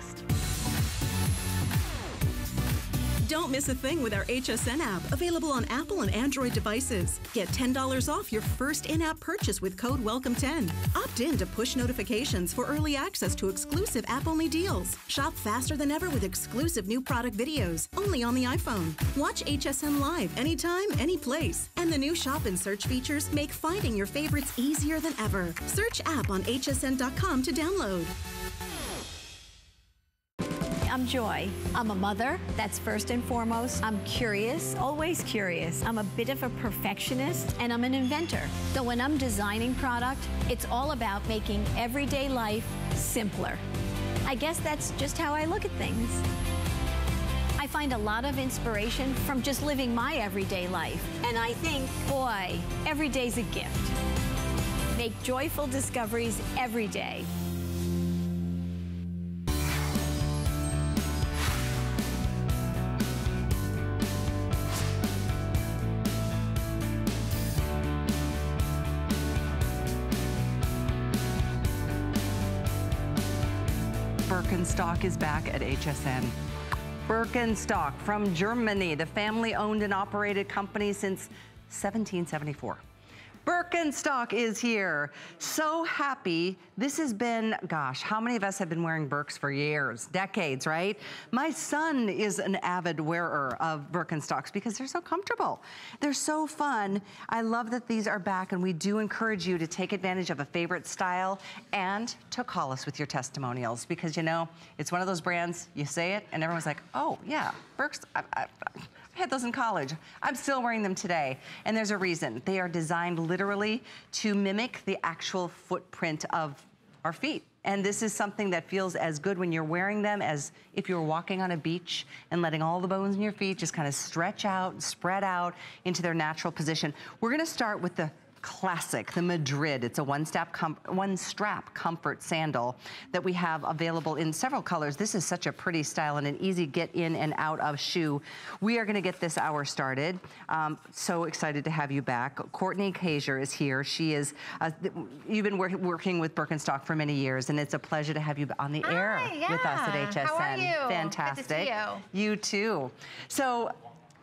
next. Don't miss a thing with our Hsn app, available on Apple and Android devices. Get $10 off your first in-app purchase with code WELCOME10. Opt in to push notifications for early access to exclusive app-only deals. Shop faster than ever with exclusive new product videos, only on the iPhone. Watch Hsn Live anytime, any place. And the new shop and search features make finding your favorites easier than ever. Search app on hsn.com to download. I'm Joy. I'm a mother, that's first and foremost. I'm curious, always curious. I'm a bit of a perfectionist, and I'm an inventor. So when I'm designing product, it's all about making everyday life simpler. I guess that's just how I look at things. I find a lot of inspiration from just living my everyday life. And I think, boy, every day's a gift. Make joyful discoveries every day. Birkenstock is back at HSN. Birkenstock from Germany, the family-owned and operated company since 1774. Birkenstock is here. So happy. This has been, gosh, how many of us have been wearing Birks for years, decades, right? My son is an avid wearer of Birkenstocks because they're so comfortable. They're so fun. I love that these are back, and we do encourage you to take advantage of a favorite style and to call us with your testimonials, because you know, it's one of those brands, you say it and everyone's like, oh yeah, Birks, I had those in college. I'm still wearing them today, and there's a reason. They are designed literally to mimic the actual footprint of our feet. And this is something that feels as good when you're wearing them as if you were walking on a beach and letting all the bones in your feet just kind of stretch out, spread out into their natural position. We're gonna start with the classic, the Madrid. It's a one-strap comfort sandal that we have available in several colors. This is such a pretty style and an easy get in and out of shoe. We are gonna get this hour started. So excited to have you back. Courtney Kazier is here. She is, you've been working with Birkenstock for many years, and it's a pleasure to have you on the air with us at HSN. How are you? Fantastic. Good to see you. You too. So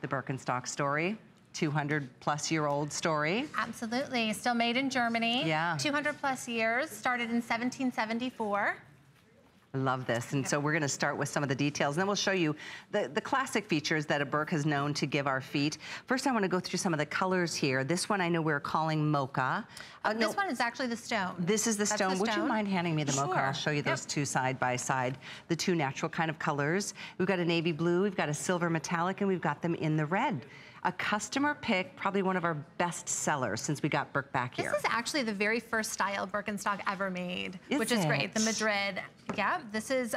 the Birkenstock story. 200-plus-year-old story. Absolutely. Still made in Germany. Yeah. 200-plus years. Started in 1774. I love this. And so we're going to start with some of the details, and then we'll show you the classic features that a Birk has known to give our feet. First, I want to go through some of the colors here. This one I know we're calling Mocha. This one is actually the stone. This is the stone. Would you mind handing me the Mocha? Sure. I'll show you those two side by side, the two natural kind of colors. We've got a navy blue, we've got a silver metallic, and we've got them in the red. A customer pick, probably one of our best sellers since we got Birk back here. This is actually the very first style Birkenstock ever made, which is great. The Madrid. Yeah, this is,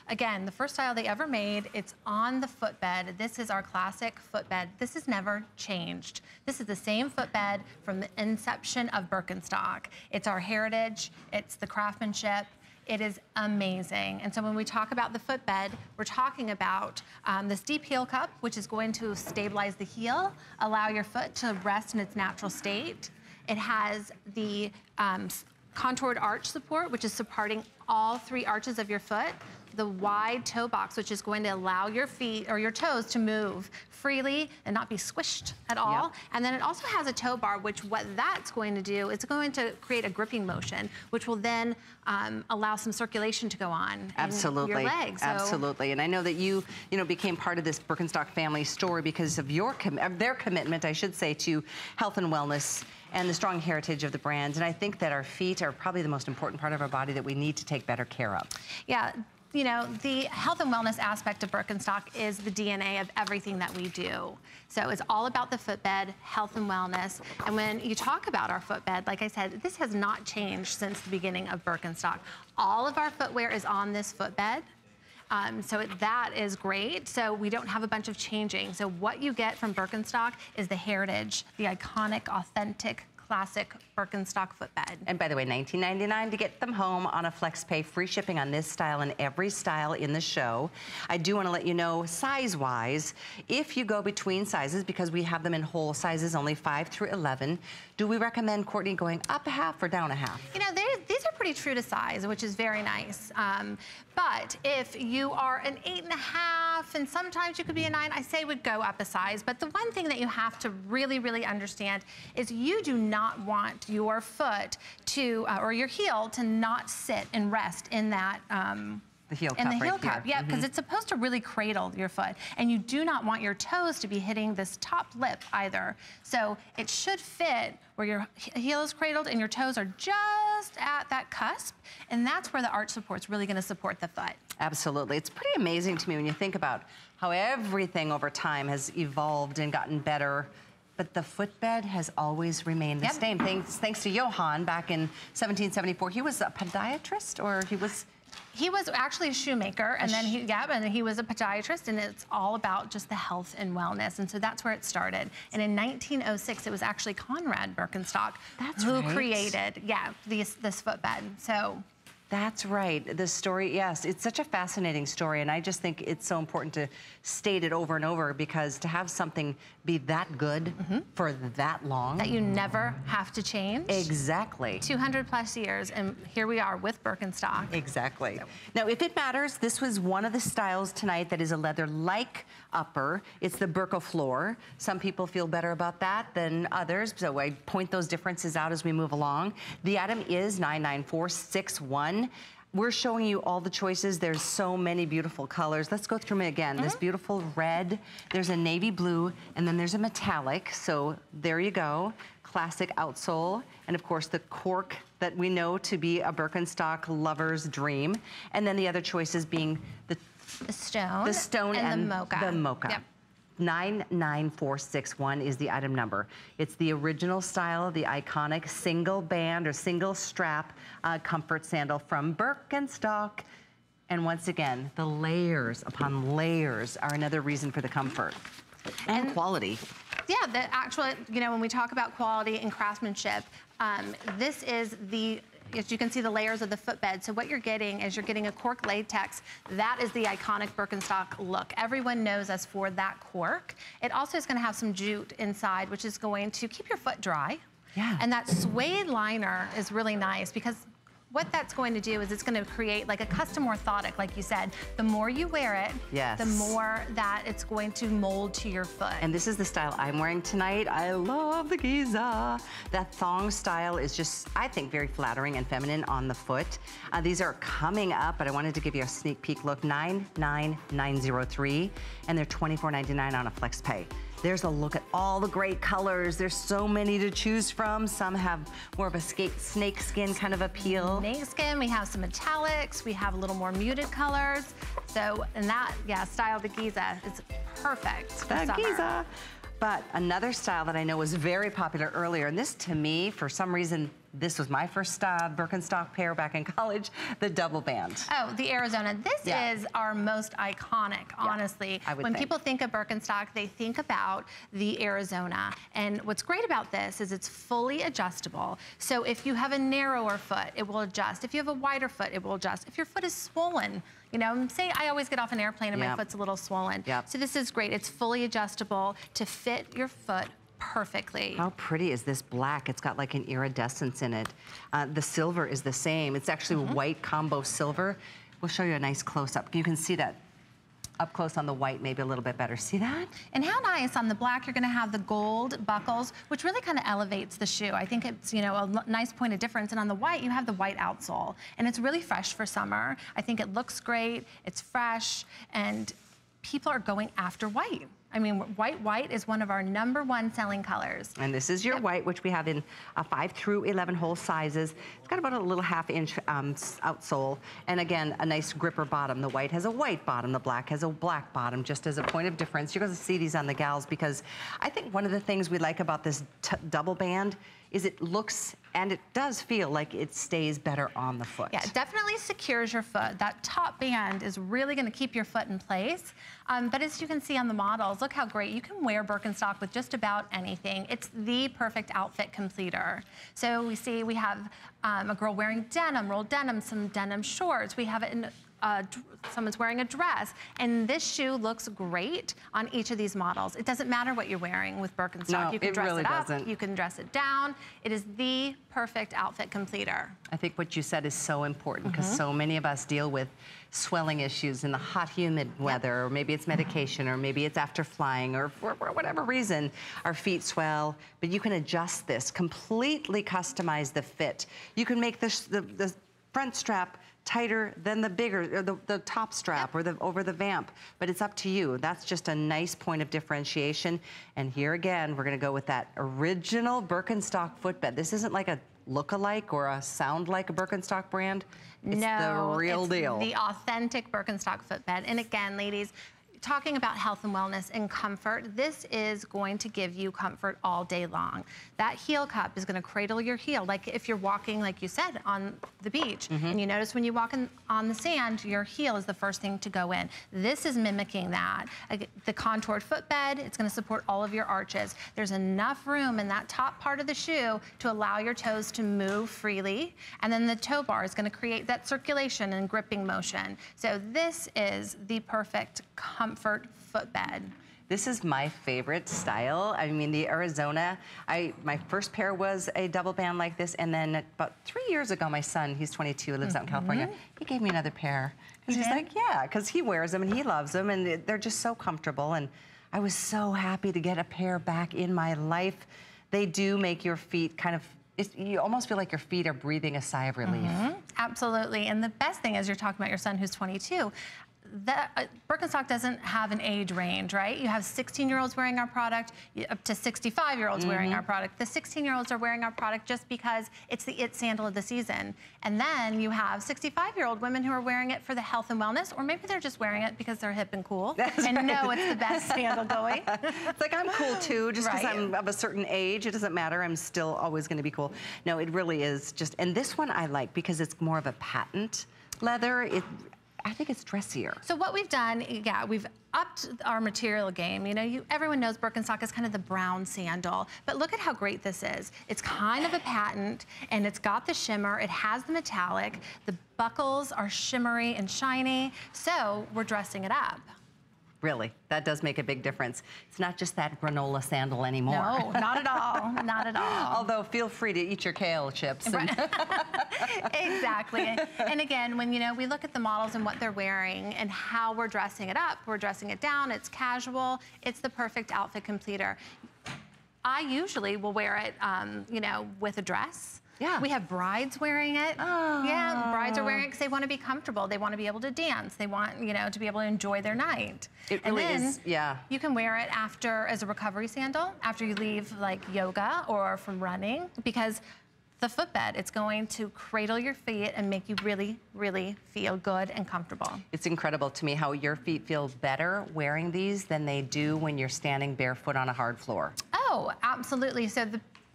again, the first style they ever made. It's on the footbed. This is our classic footbed. This has never changed. This is the same footbed from the inception of Birkenstock. It's our heritage. It's the craftsmanship. It is amazing. And so when we talk about the footbed, we're talking about this deep heel cup, which is going to stabilize the heel, allow your foot to rest in its natural state. It has the contoured arch support, which is supporting all three arches of your foot. The wide toe box, which is going to allow your feet or your toes to move freely and not be squished at all. Yep. And then it also has a toe bar, which what that's going to do, it's going to create a gripping motion, which will then allow some circulation to go on in your legs. Absolutely. And I know that you became part of this Birkenstock family story because of their commitment, I should say, to health and wellness and the strong heritage of the brand. And I think that our feet are probably the most important part of our body that we need to take better care of. Yeah. You know, the health and wellness aspect of Birkenstock is the DNA of everything that we do. So it's all about the footbed, health and wellness. And when you talk about our footbed, like I said, this has not changed since the beginning of Birkenstock. All of our footwear is on this footbed. So that is great. So we don't have a bunch of changing. So what you get from Birkenstock is the heritage, the iconic, authentic, classic Birkenstock footbed. And by the way, $19.99 to get them home on a FlexPay. Free shipping on this style and every style in the show. I do want to let you know, size-wise, if you go between sizes, because we have them in whole sizes, only 5 through 11, do we recommend, Courtney, going up a half or down a half? You know, these are pretty true to size, which is very nice. But if you are an 8.5, and sometimes you could be a 9, I say would go up a size. But the one thing that you have to really, really understand is you do not want your foot to, or your heel to not sit and rest in that, the heel cup in the heel right cup, here. yeah, because it's supposed to really cradle your foot. And you do not want your toes to be hitting this top lip either. So it should fit where your heel is cradled and your toes are just at that cusp. And that's where the arch support's really gonna support the foot. Absolutely. It's pretty amazing to me when you think about how everything over time has evolved and gotten better. But the footbed has always remained the same. Thanks to Johann back in 1774. He was a podiatrist, or he was... He was actually a shoemaker, and then he was a podiatrist, and it's all about just the health and wellness, and so that's where it started. And in 1906, it was actually Conrad Birkenstock who created, this footbed. So. That's right. The story, yes, it's such a fascinating story, and I just think it's so important to state it over and over, because to have something be that good for that long. That you never have to change. Exactly. 200 plus years, and here we are with Birkenstock. Exactly. Now, if it matters, this was one of the styles tonight that is a leather-like upper. It's the Birkofloor. Some people feel better about that than others, so I point those differences out as we move along. The item is 99461. We're showing you all the choices. There's so many beautiful colors. Let's go through them again. This beautiful red, there's a navy blue, and then there's a metallic. So there you go. Classic outsole, and of course the cork that we know to be a Birkenstock lover's dream. And then the other choices being the stone and the mocha. The mocha. Yep. 99461 is the item number. It's the original style, the iconic single band or single strap comfort sandal from Birkenstock. And once again, the layers upon layers are another reason for the comfort and quality. Yeah, the actual, you know, when we talk about quality and craftsmanship, this is the, as you can see, the layers of the footbed. So what you're getting is you're getting a cork latex. That is the iconic Birkenstock look. Everyone knows us for that cork. It also is going to have some jute inside, which is going to keep your foot dry. Yeah. And that suede liner is really nice, because what that's going to do is it's going to create like a custom orthotic, like you said. The more you wear it, the more that it's going to mold to your foot. And this is the style I'm wearing tonight. I love the Giza. That thong style is just, I think, very flattering and feminine on the foot. These are coming up, but I wanted to give you a sneak peek look. 99903, and they're $24.99 on a FlexPay. There's a look at all the great colors. There's so many to choose from. Some have more of a snake skin kind of appeal. Snake skin, we have some metallics, we have a little more muted colors. So, and that, style the Giza is perfect for summer. Giza. But another style that I know was very popular earlier, and this to me, for some reason, this was my first Birkenstock pair back in college, the double band. Oh, the Arizona. This is our most iconic, honestly. When people think of Birkenstock, they think about the Arizona. And what's great about this is it's fully adjustable. So if you have a narrower foot, it will adjust. If you have a wider foot, it will adjust. If your foot is swollen, you know, say I always get off an airplane and my foot's a little swollen. So this is great. It's fully adjustable to fit your foot perfectly. How pretty is this black? It's got like an iridescence in it. The silver is the same. It's actually white combo silver. We'll show you a nice close-up. You can see that up close on the white, maybe a little bit better. See that? And how nice on the black, you're gonna have the gold buckles, which really kind of elevates the shoe. I think it's, you know, a nice point of difference. And on the white, you have the white outsole. And it's really fresh for summer. I think it looks great, it's fresh, and people are going after white. I mean, white is one of our #1 selling colors. And this is your white, which we have in 5 through 11 whole sizes. It's got about a little half-inch outsole. And again, a nice gripper bottom. The white has a white bottom. The black has a black bottom, just as a point of difference. You're going to see these on the gals, because I think one of the things we like about this double band is it looks and it does feel like it stays better on the foot. Yeah, it definitely secures your foot. That top band is really gonna keep your foot in place. But as you can see on the models, look how great. You can wear Birkenstock with just about anything. It's the perfect outfit completer. So we have a girl wearing denim, rolled denim, some denim shorts. We have it in someone's wearing a dress, and this shoe looks great on each of these models. It doesn't matter what you're wearing with Birkenstock. No, you can dress really it up, doesn't. you can dress it down. It is the perfect outfit completer. I think what you said is so important because so many of us deal with swelling issues in the hot, humid weather, or maybe it's medication, or maybe it's after flying, or for whatever reason, our feet swell. But you can adjust this, completely customize the fit. You can make the front strap tighter than the bigger, or the top strap, or over the vamp, but it's up to you. That's just a nice point of differentiation. And here again, we're gonna go with that original Birkenstock footbed. This isn't like a look-alike or a sound like a Birkenstock brand. It's the real deal. The authentic Birkenstock footbed. And again, ladies, talking about health and wellness and comfort, this is going to give you comfort all day long. That heel cup is going to cradle your heel. Like if you're walking, like you said, on the beach, and you notice when you walk on the sand, your heel is the first thing to go in. This is mimicking that. The contoured footbed, it's going to support all of your arches. There's enough room in that top part of the shoe to allow your toes to move freely. And then the toe bar is going to create that circulation and gripping motion. So this is the perfect comfort footbed. This is my favorite style. I mean, the Arizona, my first pair was a double band like this, and then about 3 years ago, my son, he's 22, lives out in California, he gave me another pair. Because he's like, yeah, because he wears them and he loves them, and they're just so comfortable. And I was so happy to get a pair back in my life. They do make your feet kind of, you almost feel like your feet are breathing a sigh of relief. Absolutely, and the best thing is you're talking about your son who's 22. Birkenstock doesn't have an age range, right? You have 16-year-olds wearing our product, up to 65-year-olds wearing our product. The 16-year-olds are wearing our product just because it's the it sandal of the season. And then you have 65-year-old women who are wearing it for the health and wellness, or maybe they're just wearing it because they're hip and cool. That's and know it's the best sandal going. It's like, I'm cool too, just because I'm of a certain age. It doesn't matter, I'm still always gonna be cool. No, it really is just, and this one I like because it's more of a patent leather. I think it's dressier. So what we've done, we've upped our material game. You know, everyone knows Birkenstock is kind of the brown sandal, but look at how great this is. It's kind of a patent, and it's got the shimmer, it has the metallic, the buckles are shimmery and shiny, so we're dressing it up. Really, that does make a big difference. It's not just that granola sandal anymore. No, not at all, not at all. Although feel free to eat your kale chips. Right. Exactly. And again, when we look at the models and what they're wearing and how we're dressing it up, we're dressing it down, it's casual, it's the perfect outfit completer. I usually will wear it, with a dress. Yeah. We have brides wearing it. Oh. Yeah, brides are wearing it because they want to be comfortable. They want to be able to dance. They want, to be able to enjoy their night. It really is, yeah. You can wear it as a recovery sandal after you leave like yoga or from running, because the footbed, it's going to cradle your feet and make you really, really feel good and comfortable. It's incredible to me how your feet feel better wearing these than they do when you're standing barefoot on a hard floor. Oh, absolutely. So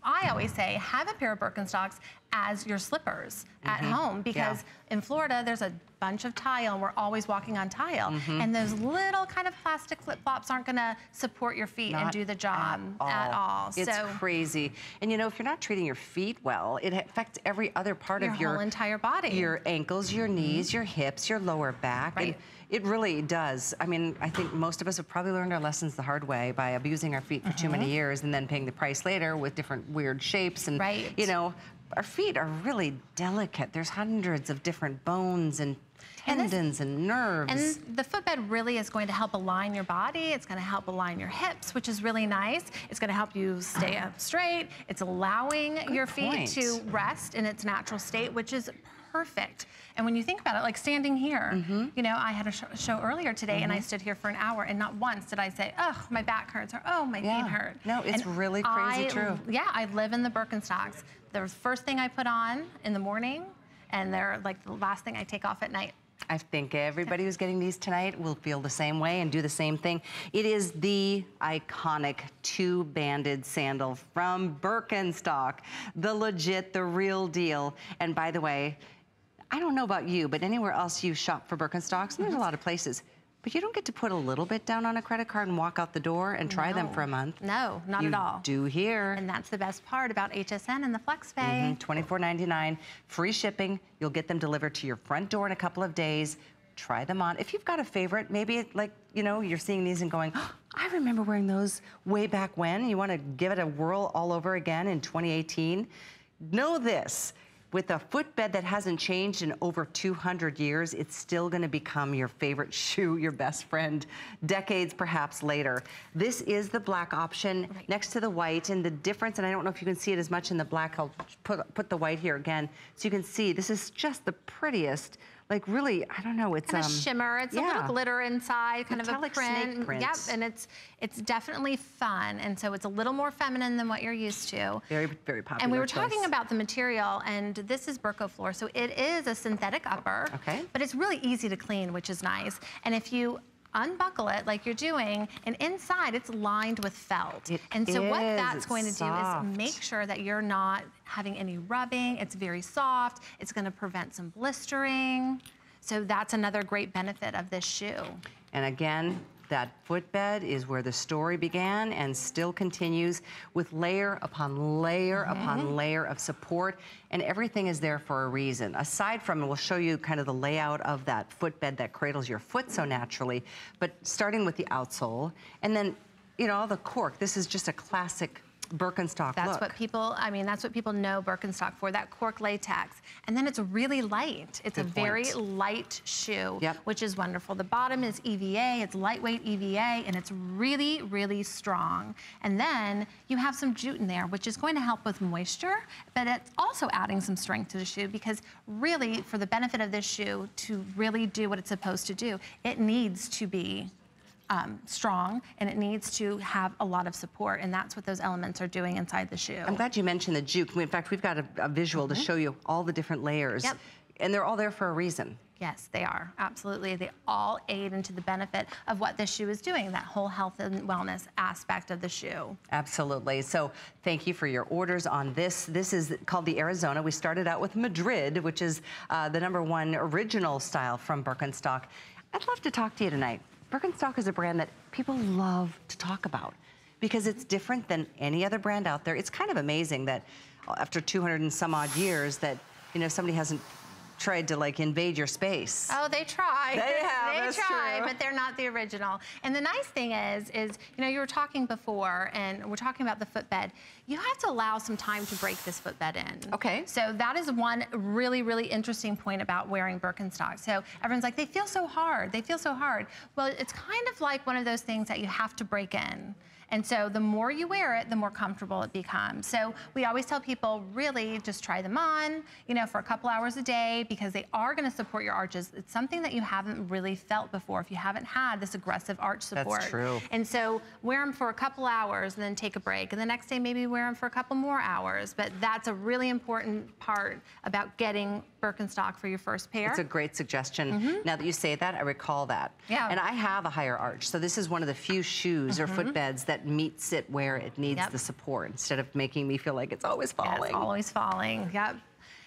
I always say, have a pair of Birkenstocks as your slippers at home, because in Florida, there's a bunch of tile and we're always walking on tile. And those little kind of plastic flip-flops aren't gonna support your feet and do the job at all. It's crazy. And if you're not treating your feet well, it affects every other part of your whole entire body. Your ankles, your knees, your hips, your lower back. Right. And it really does. I mean, I think most of us have probably learned our lessons the hard way by abusing our feet for too many years and then paying the price later with different weird shapes. And our feet are really delicate. There's hundreds of different bones and tendons and nerves. And the footbed really is going to help align your body. It's going to help align your hips, which is really nice. It's going to help you stay up straight. It's allowing your feet to rest in its natural state, which is perfect. And when you think about it, like standing here, I had a show earlier today and I stood here for an hour and not once did I say, oh, my back hurts, or oh, my feet hurt. No, it's really crazy true. Yeah, I live in the Birkenstocks. They're the first thing I put on in the morning, and they're like the last thing I take off at night. I think everybody who's getting these tonight will feel the same way and do the same thing. It is the iconic two-banded sandal from Birkenstock, the legit, the real deal. And by the way, I don't know about you, but anywhere else you shop for Birkenstocks, and there's a lot of places, But you don't get to put a little bit down on a credit card and walk out the door and try them for a month. No, not at all. You do here. And that's the best part about HSN and the FlexPay. $24.99, free shipping. You'll get them delivered to your front door in a couple of days. Try them on. If you've got a favorite, maybe like, you know, you're seeing these and going, oh, I remember wearing those way back when. You want to give it a whirl all over again in 2018. Know this. With a footbed that hasn't changed in over 200 years, it's still going to become your favorite shoe, your best friend, decades perhaps later. This is the black option next to the white, and the difference, and I don't know if you can see it as much in the black, I'll put the white here again, so you can see this is just the prettiest. Like really, I don't know, it's kind of shimmer. It's a little glitter inside, kind metallic of a print. Snake print. Yep, and it's definitely fun, and so it's a little more feminine than what you're used to. Very, very popular. And we were talking about the material, and this is Birkofloor, so it is a synthetic upper. Okay. But it's really easy to clean, which is nice. And if you unbuckle it like you're doing, and inside it's lined with felt. And so what that's going to do is make sure that you're not having any rubbing. It's very soft. It's going to prevent some blistering. So that's another great benefit of this shoe. And again, that footbed is where the story began and still continues with layer upon layer upon layer of support, and everything is there for a reason. Aside from, we'll show you kind of the layout of that footbed that cradles your foot so naturally, but starting with the outsole, and then, you know, the cork. This is just a classic Birkenstock look. What people, I mean, that's what people know Birkenstock for, that cork latex. And then it's really light. It's a very light shoe, which is wonderful. The bottom is EVA, it's lightweight EVA, and it's really, really strong. And then you have some jute in there, which is going to help with moisture, but it's also adding some strength to the shoe, because really, for the benefit of this shoe to really do what it's supposed to do, it needs to be strong, and it needs to have a lot of support, and that's what those elements are doing inside the shoe. I'm glad you mentioned the jute. In fact, we've got a visual to show you all the different layers, and they're all there for a reason. Yes, they are, absolutely. They all aid into the benefit of what this shoe is doing, that whole health and wellness aspect of the shoe. Absolutely. So thank you for your orders on this. This is called the Arizona. We started out with Madrid, which is the #1 original style from Birkenstock. I'd love to talk to you tonight. Birkenstock is a brand that people love to talk about because it's different than any other brand out there. It's kind of amazing that after 200 and some odd years that, you know, somebody hasn't tried to like invade your space. Oh, they try. They have, They try, but they're not the original. And the nice thing is, you know, you were talking before, and we're talking about the footbed. You have to allow some time to break this footbed in. Okay. So that is one really, really interesting point about wearing Birkenstock. So everyone's like, they feel so hard. They feel so hard. Well, it's kind of like one of those things that you have to break in. And so the more you wear it, the more comfortable it becomes. So we always tell people, really just try them on, you know, for a couple hours a day, because they are gonna support your arches. It's something that you haven't really felt before if you haven't had this aggressive arch support. That's true. And so wear them for a couple hours and then take a break. And the next day, maybe wear them for a couple more hours. But that's a really important part about getting Birkenstock for your first pair. It's a great suggestion. Now that you say that, I recall that. Yeah. And I have a higher arch, so this is one of the few shoes or footbeds that meets it where it needs the support, instead of making me feel like it's always falling. Yeah, it's always falling, yep.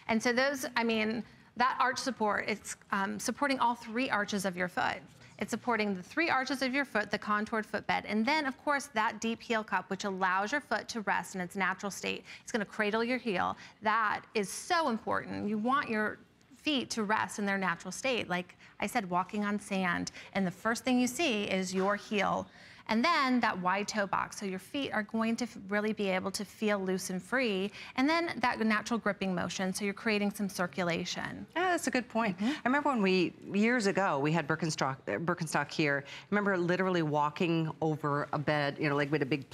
And so those, I mean, that arch support, it's supporting all 3 arches of your foot. It's supporting the 3 arches of your foot, the contoured footbed, and then, of course, that deep heel cup, which allows your foot to rest in its natural state. It's gonna cradle your heel. That is so important. You want your feet to rest in their natural state. Like I said, walking on sand, and the first thing you see is your heel. And then that wide toe box, so your feet are going to really be able to feel loose and free. And then that natural gripping motion, so you're creating some circulation. Yeah, that's a good point. I remember when years ago, we had Birkenstock here. I remember literally walking over a bed, you know, like with a big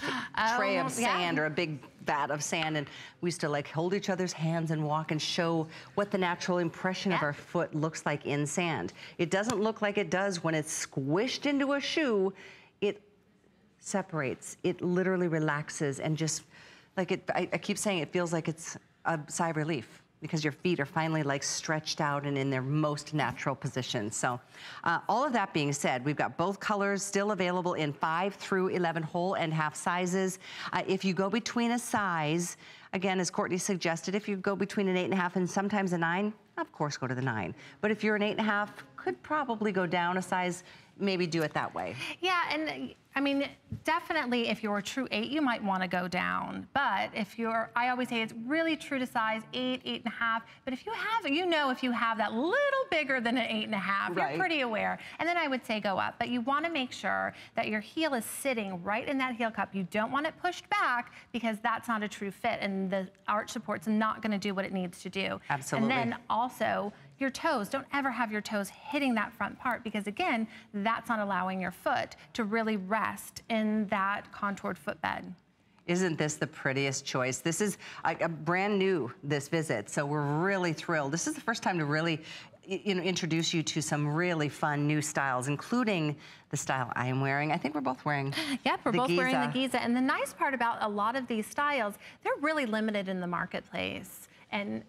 tray of sand or a big vat of sand, and we used to like hold each other's hands and walk and show what the natural impression of our foot looks like in sand. It doesn't look like it does when it's squished into a shoe. It separates, it literally relaxes, and just like I keep saying, it feels like it's a sigh of relief because your feet are finally like stretched out and in their most natural position. So all of that being said, we've got both colors still available in 5 through 11 whole and half sizes. If you go between a size, again, as Courtney suggested, if you go between an 8.5 and sometimes a 9, of course go to the 9. But if you're an 8.5, could probably go down a size, maybe do it that way. Yeah, and I mean, definitely if you're a true 8, you might want to go down. But if you're, I always say it's really true to size 8, 8.5. But if you have, you know, if you have that little bigger than an 8.5, right, you're pretty aware. And then I would say go up. But you want to make sure that your heel is sitting right in that heel cup. You don't want it pushed back because that's not a true fit. And the arch support's not going to do what it needs to do. Absolutely. And then also, your toes, don't ever have your toes hitting that front part because again, that's not allowing your foot to really rest in that contoured footbed. Isn't this the prettiest choice? This is a brand new, this visit, so we're really thrilled. This is the first time to really introduce you to some really fun new styles, including the style I am wearing. I think we're both wearing Yep, we're both wearing the Giza. And the nice part about a lot of these styles, they're really limited in the marketplace. And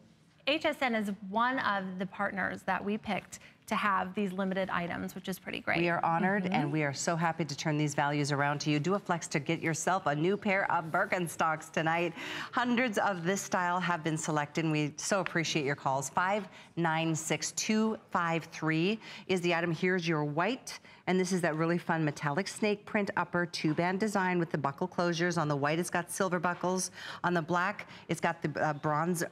Hsn is one of the partners that we picked to have these limited items, which is pretty great. We are honored and we are so happy to turn these values around to you. Do a flex to get yourself a new pair of Birkenstocks tonight. Hundreds of this style have been selected and we so appreciate your calls. 596253 is the item. Here's your white. And this is that really fun metallic snake print upper 2-band design with the buckle closures. On the white, it's got silver buckles. On the black, it's got the bronze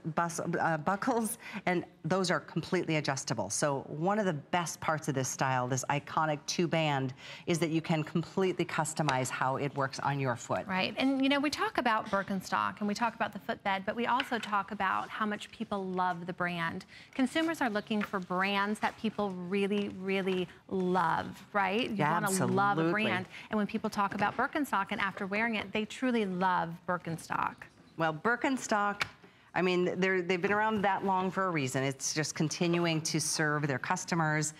buckles, and those are completely adjustable. So one of the best parts of this style, this iconic 2-band, is that you can completely customize how it works on your foot. Right, and you know, we talk about Birkenstock and we talk about the footbed, but we also talk about how much people love the brand. Consumers are looking for brands that people really, really love, right? You want to love a brand. And when people talk about Birkenstock and after wearing it, they truly love Birkenstock. Well, Birkenstock, I mean, they've been around that long for a reason. It's just continuing to serve their customers,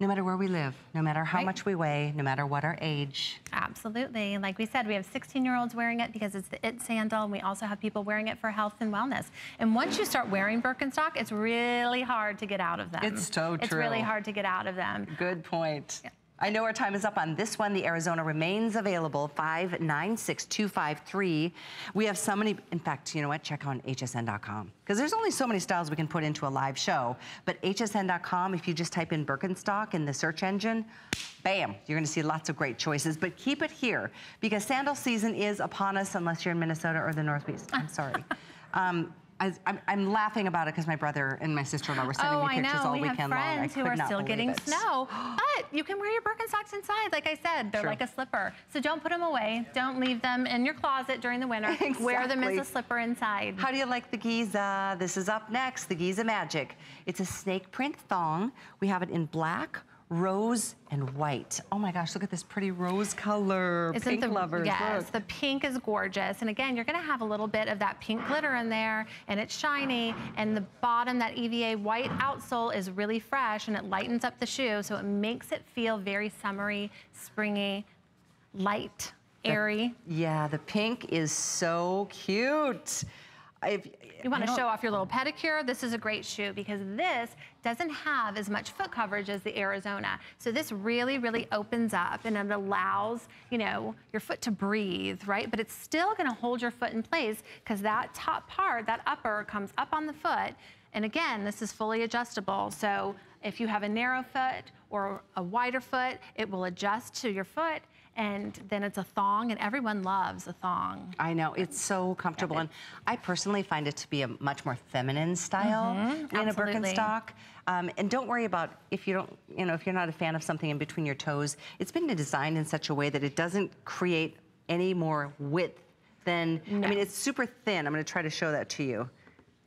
no matter where we live, no matter how much we weigh, no matter what our age. Absolutely. And like we said, we have 16-year-olds wearing it because it's the it sandal, and we also have people wearing it for health and wellness. And once you start wearing Birkenstock, it's really hard to get out of them. It's so true. It's really hard to get out of them. Good point. Yeah. I know our time is up on this one. The Arizona remains available, 596253. We have so many, in fact, you know what? Check on hsn.com because there's only so many styles we can put into a live show. But hsn.com, if you just type in Birkenstock in the search engine, bam, you're gonna see lots of great choices. But keep it here because sandal season is upon us unless you're in Minnesota or the Northeast. I'm sorry. I'm laughing about it because my brother and my sister-in-law were sending me pictures all weekend long. I have friends who are still getting snow, but you can wear your Birkenstocks inside. Like I said, they're like a slipper. So don't put them away. Don't leave them in your closet during the winter. Exactly. Wear them as a slipper inside. How do you like the Giza? This is up next, the Giza Magic. It's a snake print thong. We have it in black, rose, and white. Oh my gosh, look at this pretty rose color. Pink lovers, yes, look. The pink is gorgeous. And again, you're gonna have a little bit of that pink glitter in there, and it's shiny, and the bottom, that EVA white outsole is really fresh, and it lightens up the shoe, so it makes it feel very summery, springy, light, airy. Yeah, the pink is so cute. You want to show off your little pedicure, this is a great shoe because this doesn't have as much foot coverage as the Arizona. So this really, really opens up and it allows, you know, your foot to breathe, right? But it's still going to hold your foot in place because that top part, that upper, comes up on the foot. And again, this is fully adjustable. So if you have a narrow foot or a wider foot, it will adjust to your foot. And then it's a thong, and everyone loves a thong. I know, it's so comfortable. And I personally find it to be a much more feminine style in a Birkenstock. And don't worry about if you don't, you know, if you're not a fan of something in between your toes. It's been designed in such a way that it doesn't create any more width than, I mean, it's super thin. I'm gonna try to show that to you.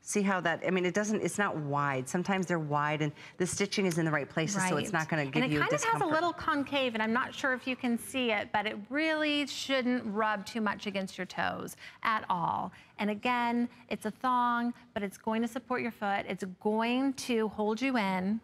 See how that, I mean, it's not wide. Sometimes they're wide and the stitching is in the right places, so it's not gonna give you discomfort. And it kind of has a little concave, and I'm not sure if you can see it, but it really shouldn't rub too much against your toes at all. And again, it's a thong, but it's going to support your foot. It's going to hold you in.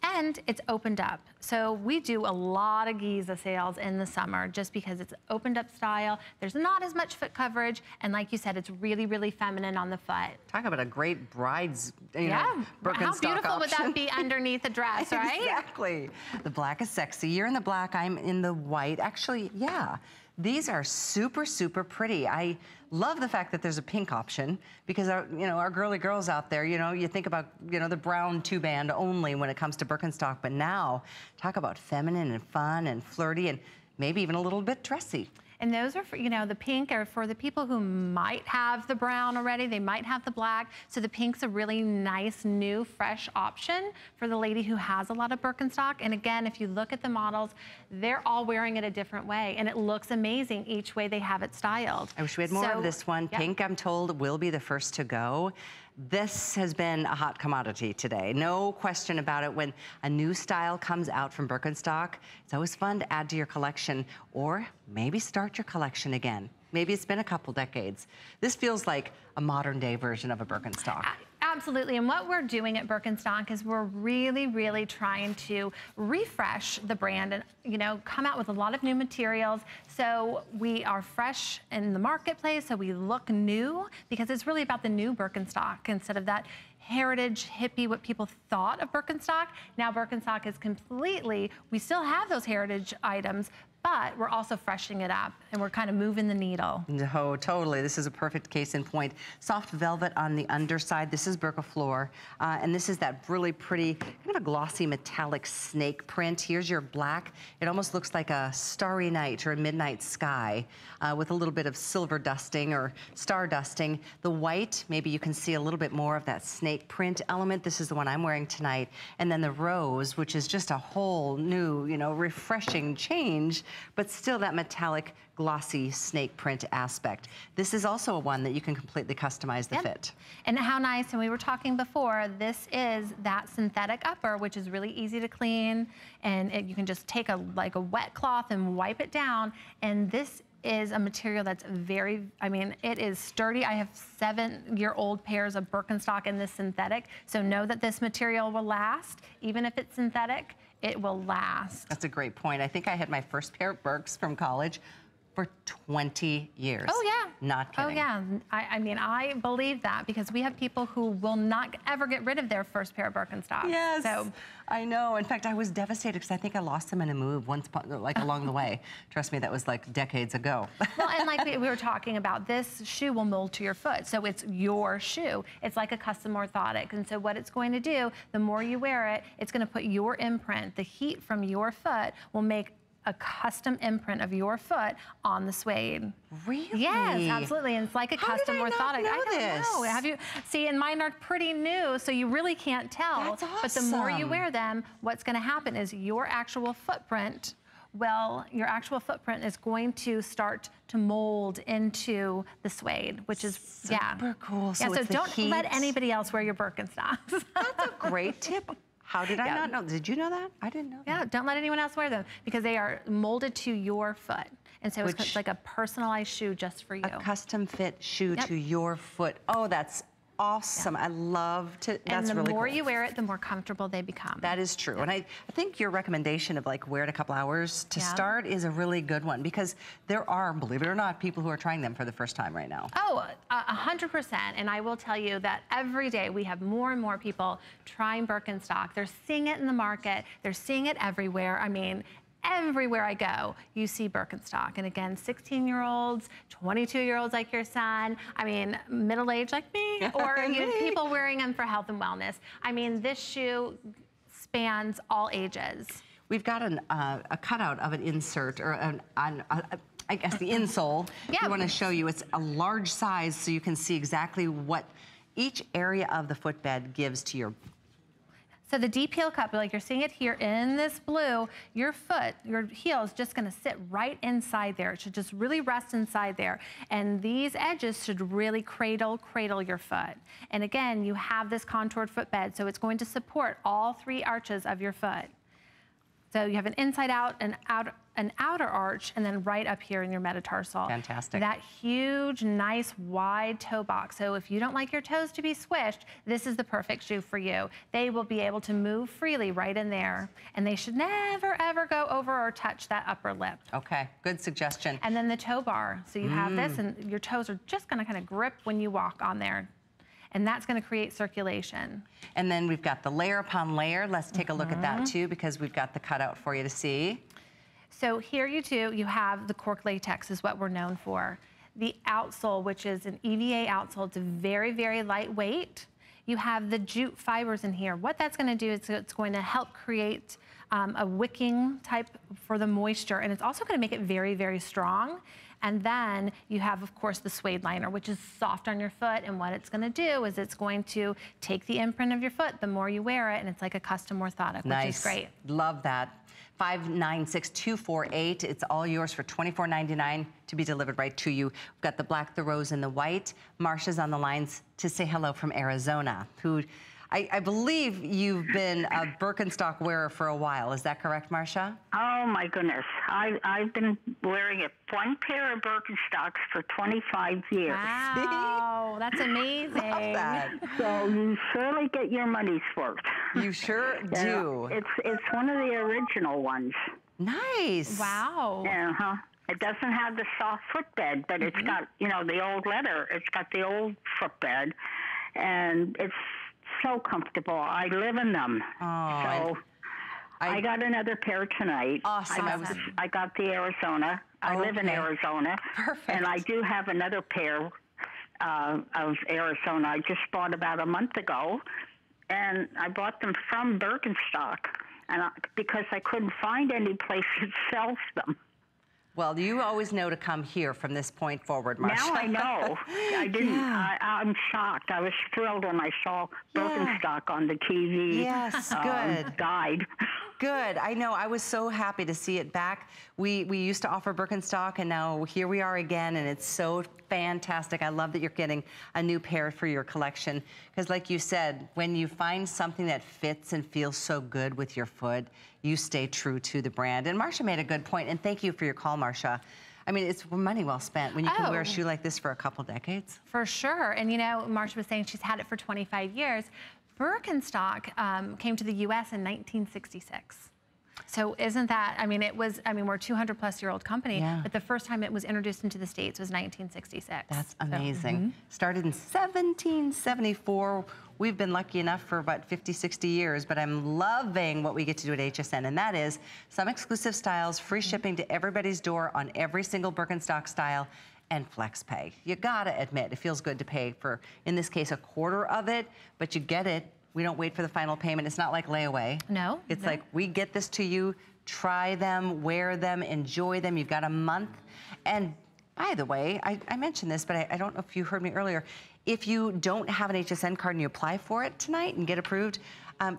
And it's opened up. So we do a lot of Giza sales in the summer just because it's opened up style. There's not as much foot coverage. And like you said, it's really, really feminine on the foot. Talk about a great bride's, you know, Birkenstock How beautiful option. Would that be underneath a dress, right? Exactly. The black is sexy. You're in the black, I'm in the white. Actually, yeah. These are super, super pretty. I love the fact that there's a pink option because our girly girls out there, you think about, the brown two-band only when it comes to Birkenstock, but now talk about feminine and fun and flirty and maybe even a little bit dressy. And those are for, the pink are for the people who might have the brown already. They might have the black. So the pink's a really nice, new, fresh option for the lady who has a lot of Birkenstock. And again, if you look at the models, they're all wearing it a different way. And it looks amazing each way they have it styled. I wish we had more of this one. Yep. Pink, I'm told, will be the first to go. This has been a hot commodity today. No question about it. When a new style comes out from Birkenstock, it's always fun to add to your collection or maybe start your collection again. Maybe it's been a couple decades. This feels like a modern day version of a Birkenstock. Absolutely, and what we're doing at Birkenstock is we're really, really trying to refresh the brand and, come out with a lot of new materials. So we are fresh in the marketplace, so we look new because it's really about the new Birkenstock instead of that heritage, hippie, what people thought of Birkenstock. Now Birkenstock is completely, we still have those heritage items, but we're also freshening it up and we're kind of moving the needle. No, totally. This is a perfect case in point. Soft velvet on the underside. This is Birkafloor. And this is that really pretty, kind of a glossy metallic snake print. Here's your black. It almost looks like a starry night or a midnight sky with a little bit of silver dusting or star dusting. The white, maybe you can see a little bit more of that snake print element. This is the one I'm wearing tonight. And then the rose, which is just a whole new, refreshing change, but still that metallic, glossy snake print aspect. This is also one that you can completely customize the fit. And how nice, and we were talking before, this is that synthetic upper, which is really easy to clean, and you can just take a wet cloth and wipe it down, and this is a material that's it is sturdy. I have 7-year-old pairs of Birkenstock in this synthetic, so know that this material will last, even if it's synthetic. It will last. That's a great point. I think I had my first pair of Birks from college for 20 years. Oh, yeah. Not kidding. Oh, yeah. I believe that because we have people who will not ever get rid of their first pair of Birkenstocks. Yes, so. I know. In fact, I was devastated because I think I lost them in a move once, along the way. Trust me, that was decades ago. Well, and we were talking about, this shoe will mold to your foot. So it's your shoe. It's like a custom orthotic. And so what it's going to do, the more you wear it, it's going to put your imprint. The heat from your foot will make a custom imprint of your foot on the suede. Really? Yes, absolutely. And it's like a custom orthotic. I don't know. Have you? See, and mine are pretty new, so you really can't tell. That's awesome. But the more you wear them, what's going to happen is your actual footprint. Well, your actual footprint is going to start to mold into the suede, which is super cool. So don't let anybody else wear your Birkenstocks. That's a great tip. How did I not know? Did you know that? I didn't know that. Yeah, don't let anyone else wear them because they are molded to your foot. And so it's like a personalized shoe just for you. A custom fit shoe to your foot. Oh, that's awesome. I love to, that's really cool. And the more you wear it, the more comfortable they become. That is true. And I think your recommendation of wear it a couple hours to start is a really good one because there are, believe it or not, people who are trying them for the first time right now. Oh, 100%. And I will tell you that every day we have more and more people trying Birkenstock. They're seeing it in the market. They're seeing it everywhere. I mean, everywhere I go, you see Birkenstock. And again, 16-year-olds, 22-year-olds like your son, middle-aged like me, or people wearing them for health and wellness. This shoe spans all ages. We've got a cutout of an insert, or I guess the insole. We want to show you. It's a large size so you can see exactly what each area of the footbed gives to your. So the deep heel cup, like you're seeing it here in this blue, your heel is just gonna sit right inside there. It should just really rest inside there. And these edges should really cradle your foot. And again, you have this contoured footbed, so it's going to support all 3 arches of your foot. So you have an inside out, an outer arch, and then right up here in your metatarsal. Fantastic. That huge, nice, wide toe box. So if you don't like your toes to be squished, this is the perfect shoe for you. They will be able to move freely right in there. And they should never, ever go over or touch that upper lip. Okay, good suggestion. And then the toe bar. So you have this, and your toes are just gonna kind of grip when you walk on there. And that's gonna create circulation. And then we've got the layer upon layer. Let's take a look at that too, because we've got the cutout for you to see. So here you have the cork latex is what we're known for. The outsole, which is an EVA outsole, it's very, very lightweight. You have the jute fibers in here. What that's gonna do is it's going to help create a wicking type for the moisture, and it's also gonna make it very, very strong. And then you have, of course, the suede liner, which is soft on your foot, and what it's gonna do is it's going to take the imprint of your foot the more you wear it, and it's like a custom orthotic, which is great. Love that. 596248. It's all yours for $24.99 to be delivered right to you. We've got the black, the rose, and the white. Marsha's on the lines to say hello from Arizona, who I believe you've been a Birkenstock wearer for a while. Is that correct, Marsha? Oh, my goodness. I've been wearing one pair of Birkenstocks for 25 years. Wow, that's amazing. Love that. So you surely get your money's worth. You sure do. It's one of the original ones. Nice. Wow. Uh-huh. It doesn't have the soft footbed, but it's got, you know, the old leather. It's got the old footbed, and it's so comfortable. I live in them. Oh, so I got another pair tonight. Awesome. I got the Arizona. I live in Arizona. Perfect. And I do have another pair of Arizona I just bought about a month ago. And I bought them from Birkenstock because I couldn't find any place that sells them. Well, you always know to come here from this point forward, Marsha. Now I know. I didn't. Yeah. I'm shocked. I was thrilled when I saw Birkenstock on the TV. Yes, good. Guide. Good. I know. I was so happy to see it back. We used to offer Birkenstock, and now here we are again, and it's so fantastic. I love that you're getting a new pair for your collection. Because like you said, when you find something that fits and feels so good with your foot, you stay true to the brand. And Marsha made a good point, and thank you for your call, Marsha. I mean, it's money well spent when you can wear a shoe like this for a couple decades. For sure. And you know, Marsha was saying she's had it for 25 years. Birkenstock came to the U.S. in 1966. So isn't that, I mean, we're a 200-plus-year-old company, but the first time it was introduced into the States was 1966. That's amazing. Started in 1774. We've been lucky enough for about 50, 60 years, but I'm loving what we get to do at HSN, and that is some exclusive styles, free shipping to everybody's door on every single Birkenstock style, and flex pay. You gotta admit, it feels good to pay for, in this case, a quarter of it, but you get it. We don't wait for the final payment. It's not like layaway. No. It's like, we get this to you, try them, wear them, enjoy them. You've got a month. And by the way, I mentioned this, but I don't know if you heard me earlier. If you don't have an HSN card and you apply for it tonight and get approved,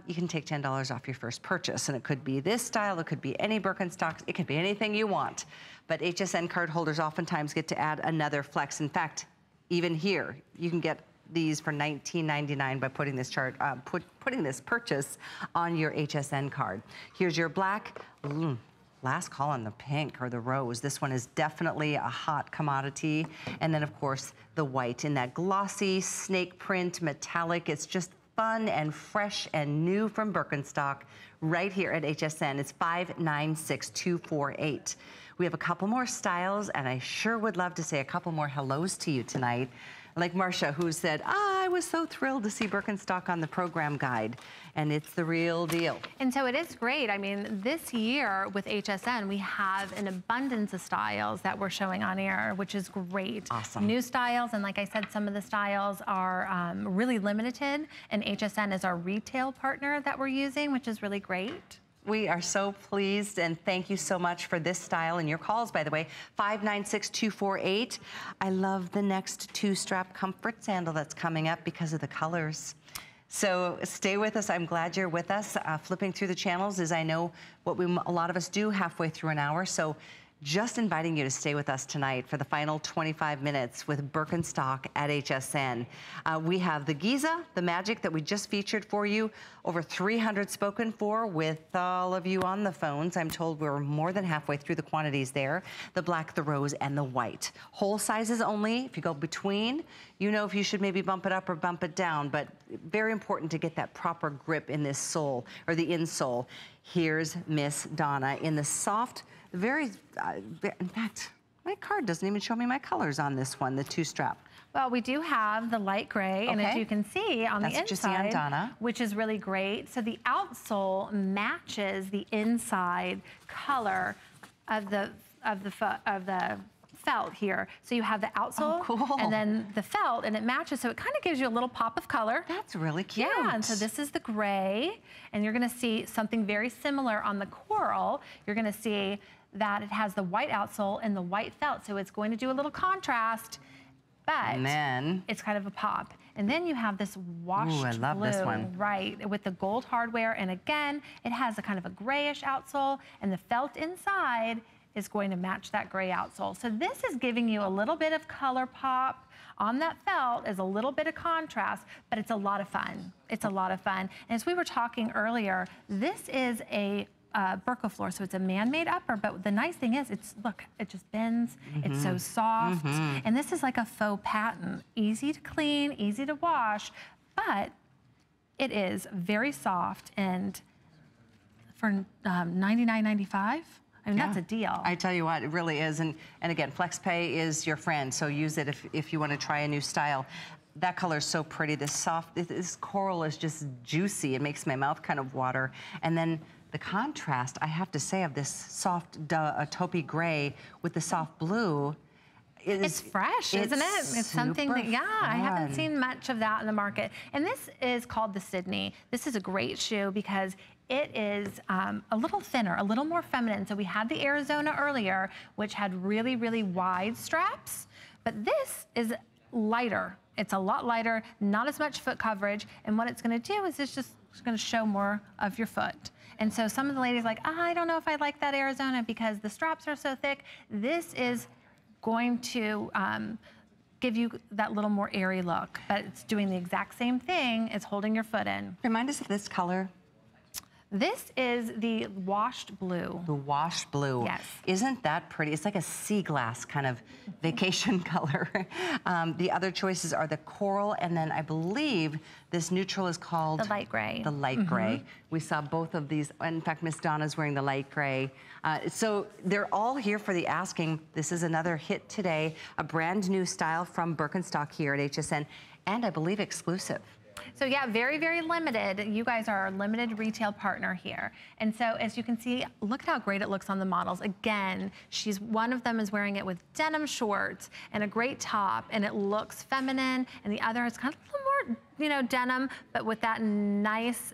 you can take $10 off your first purchase. And it could be this style, it could be any Birkenstocks, it could be anything you want. But HSN card holders oftentimes get to add another flex. In fact, even here, you can get these for $19.99 by putting this putting this purchase on your HSN card. Here's your black. Last call on the pink or the rose. This one is definitely a hot commodity. And then, of course, the white in that glossy snake print metallic. It's just fun and fresh and new from Birkenstock right here at HSN. It's 596248. We have a couple more styles, and I sure would love to say a couple more hellos to you tonight. Like Marsha, who said, I was so thrilled to see Birkenstock on the program guide, and it's the real deal. And so it is great. I mean, this year with HSN, we have an abundance of styles that we're showing on air, which is great. Awesome. New styles, and like I said, some of the styles are really limited, and HSN is our retail partner that we're using, which is really great. We are so pleased, and thank you so much for this style and your calls, by the way. 596248. I love the next two-strap comfort sandal that's coming up because of the colors. So stay with us. I'm glad you're with us. Flipping through the channels is, I know, what a lot of us do halfway through an hour. So just inviting you to stay with us tonight for the final 25 minutes with Birkenstock at HSN. We have the Giza, the Magic that we just featured for you. Over 300 spoken for with all of you on the phones. I'm told we're more than halfway through the quantities there. The black, the rose, and the white. Whole sizes only. If you go between, you know if you should maybe bump it up or bump it down, but very important to get that proper grip in this sole, or the insole. Here's Miss Donna in the soft, in fact, my card doesn't even show me my colors on this one, the two-strap. Well, we do have the light gray, and as you can see on the inside, which is really great. So the outsole matches the inside color of the felt here. So you have the outsole and then the felt, and it matches, so it kind of gives you a little pop of color. That's really cute. Yeah, and so this is the gray, and you're gonna see something very similar on the coral. You're gonna see that it has the white outsole and the white felt, so it's going to do a little contrast, but it's kind of a pop. And then you have this washed blue. I love this one. Right, with the gold hardware, and again, it has a kind of a grayish outsole, and the felt inside is going to match that gray outsole. So this is giving you a little bit of color pop on that felt, as a little bit of contrast, but it's a lot of fun. It's a lot of fun. And as we were talking earlier, this is a Birkofloor, so it's a man-made upper, but the nice thing is, look, it just bends, it's so soft, and this is like a faux patent. Easy to clean, easy to wash, but it is very soft, and for $99.95, I mean, that's a deal. I tell you what, it really is. And again, FlexPay is your friend, so use it if you want to try a new style. That color is so pretty. This coral is just juicy. It makes my mouth kind of water. And then the contrast, I have to say, of this soft taupey gray with the soft blue, it's fresh, isn't it? It's something that, I haven't seen much of that in the market. And this is called the Sydney. This is a great shoe because it is a little thinner, a little more feminine. So we had the Arizona earlier, which had really, really wide straps, but this is lighter. It's a lot lighter, not as much foot coverage. And what it's gonna do is it's just gonna show more of your foot. And so some of the ladies are like, I don't know if I like that Arizona because the straps are so thick. This is going to give you that little more airy look, but it's doing the exact same thing as holding your foot in. Remind us of this color. This is the washed blue. The washed blue. Yes. Isn't that pretty? It's like a sea glass kind of vacation color. The other choices are the coral, and then I believe this neutral is called... The light gray. The light gray. We saw both of these. In fact, Miss Donna's wearing the light gray. So they're all here for the asking. This is another hit today, a brand new style from Birkenstock here at HSN, and I believe exclusive. So yeah, very, very limited. You guys are our limited retail partner here. And so as you can see, look at how great it looks on the models. Again, one of them is wearing it with denim shorts and a great top, and it looks feminine, and the other is kind of a little more, denim, but with that nice